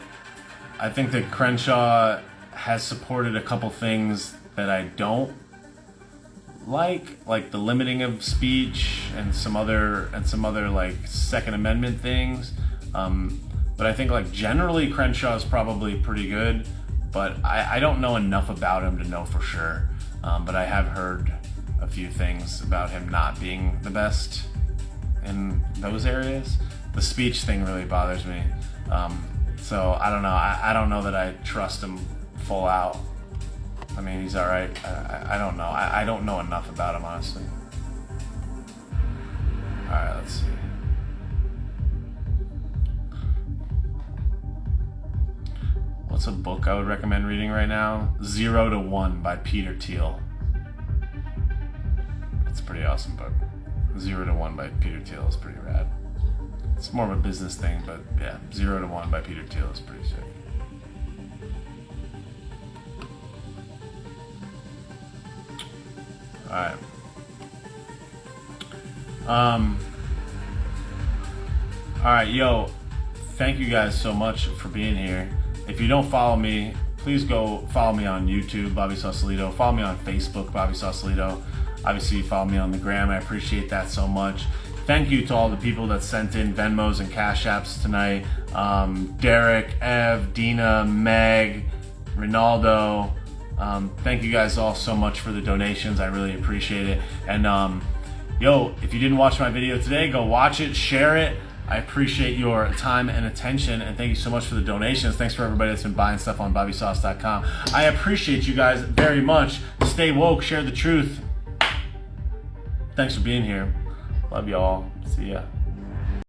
Crenshaw has supported a couple things that I don't like the limiting of speech and some other like Second Amendment things. But I think like generally Crenshaw is probably pretty good, but I don't know enough about him to know for sure. But I have heard a few things about him not being the best in those areas. The speech thing really bothers me. So I don't know. I don't know that I trust him full out. I mean, he's all right. I don't know. I don't know enough about him, honestly. All right, let's see. What's a book I would recommend reading right now? 0 to 1 by Peter Thiel. It's a pretty awesome book. 0 to 1 by Peter Thiel is pretty rad. It's more of a business thing, but yeah, 0 to 1 by Peter Thiel is pretty sick. Alright. Alright, yo, thank you guys so much for being here. If you don't follow me, please go follow me on YouTube, Bobby Sausalito. Follow me on Facebook, Bobby Sausalito. Obviously, you follow me on the gram. I appreciate that so much. Thank you to all the people that sent in Venmos and Cash Apps tonight. Derek, Ev, Dina, Meg, Ronaldo. Thank you guys all so much for the donations. I really appreciate it. And yo, if you didn't watch my video today, go watch it, share it. I appreciate your time and attention, and thank you so much for the donations. Thanks for everybody that's been buying stuff on BobbySauce.com. I appreciate you guys very much. Stay woke, share the truth. Thanks for being here. Love y'all. See ya.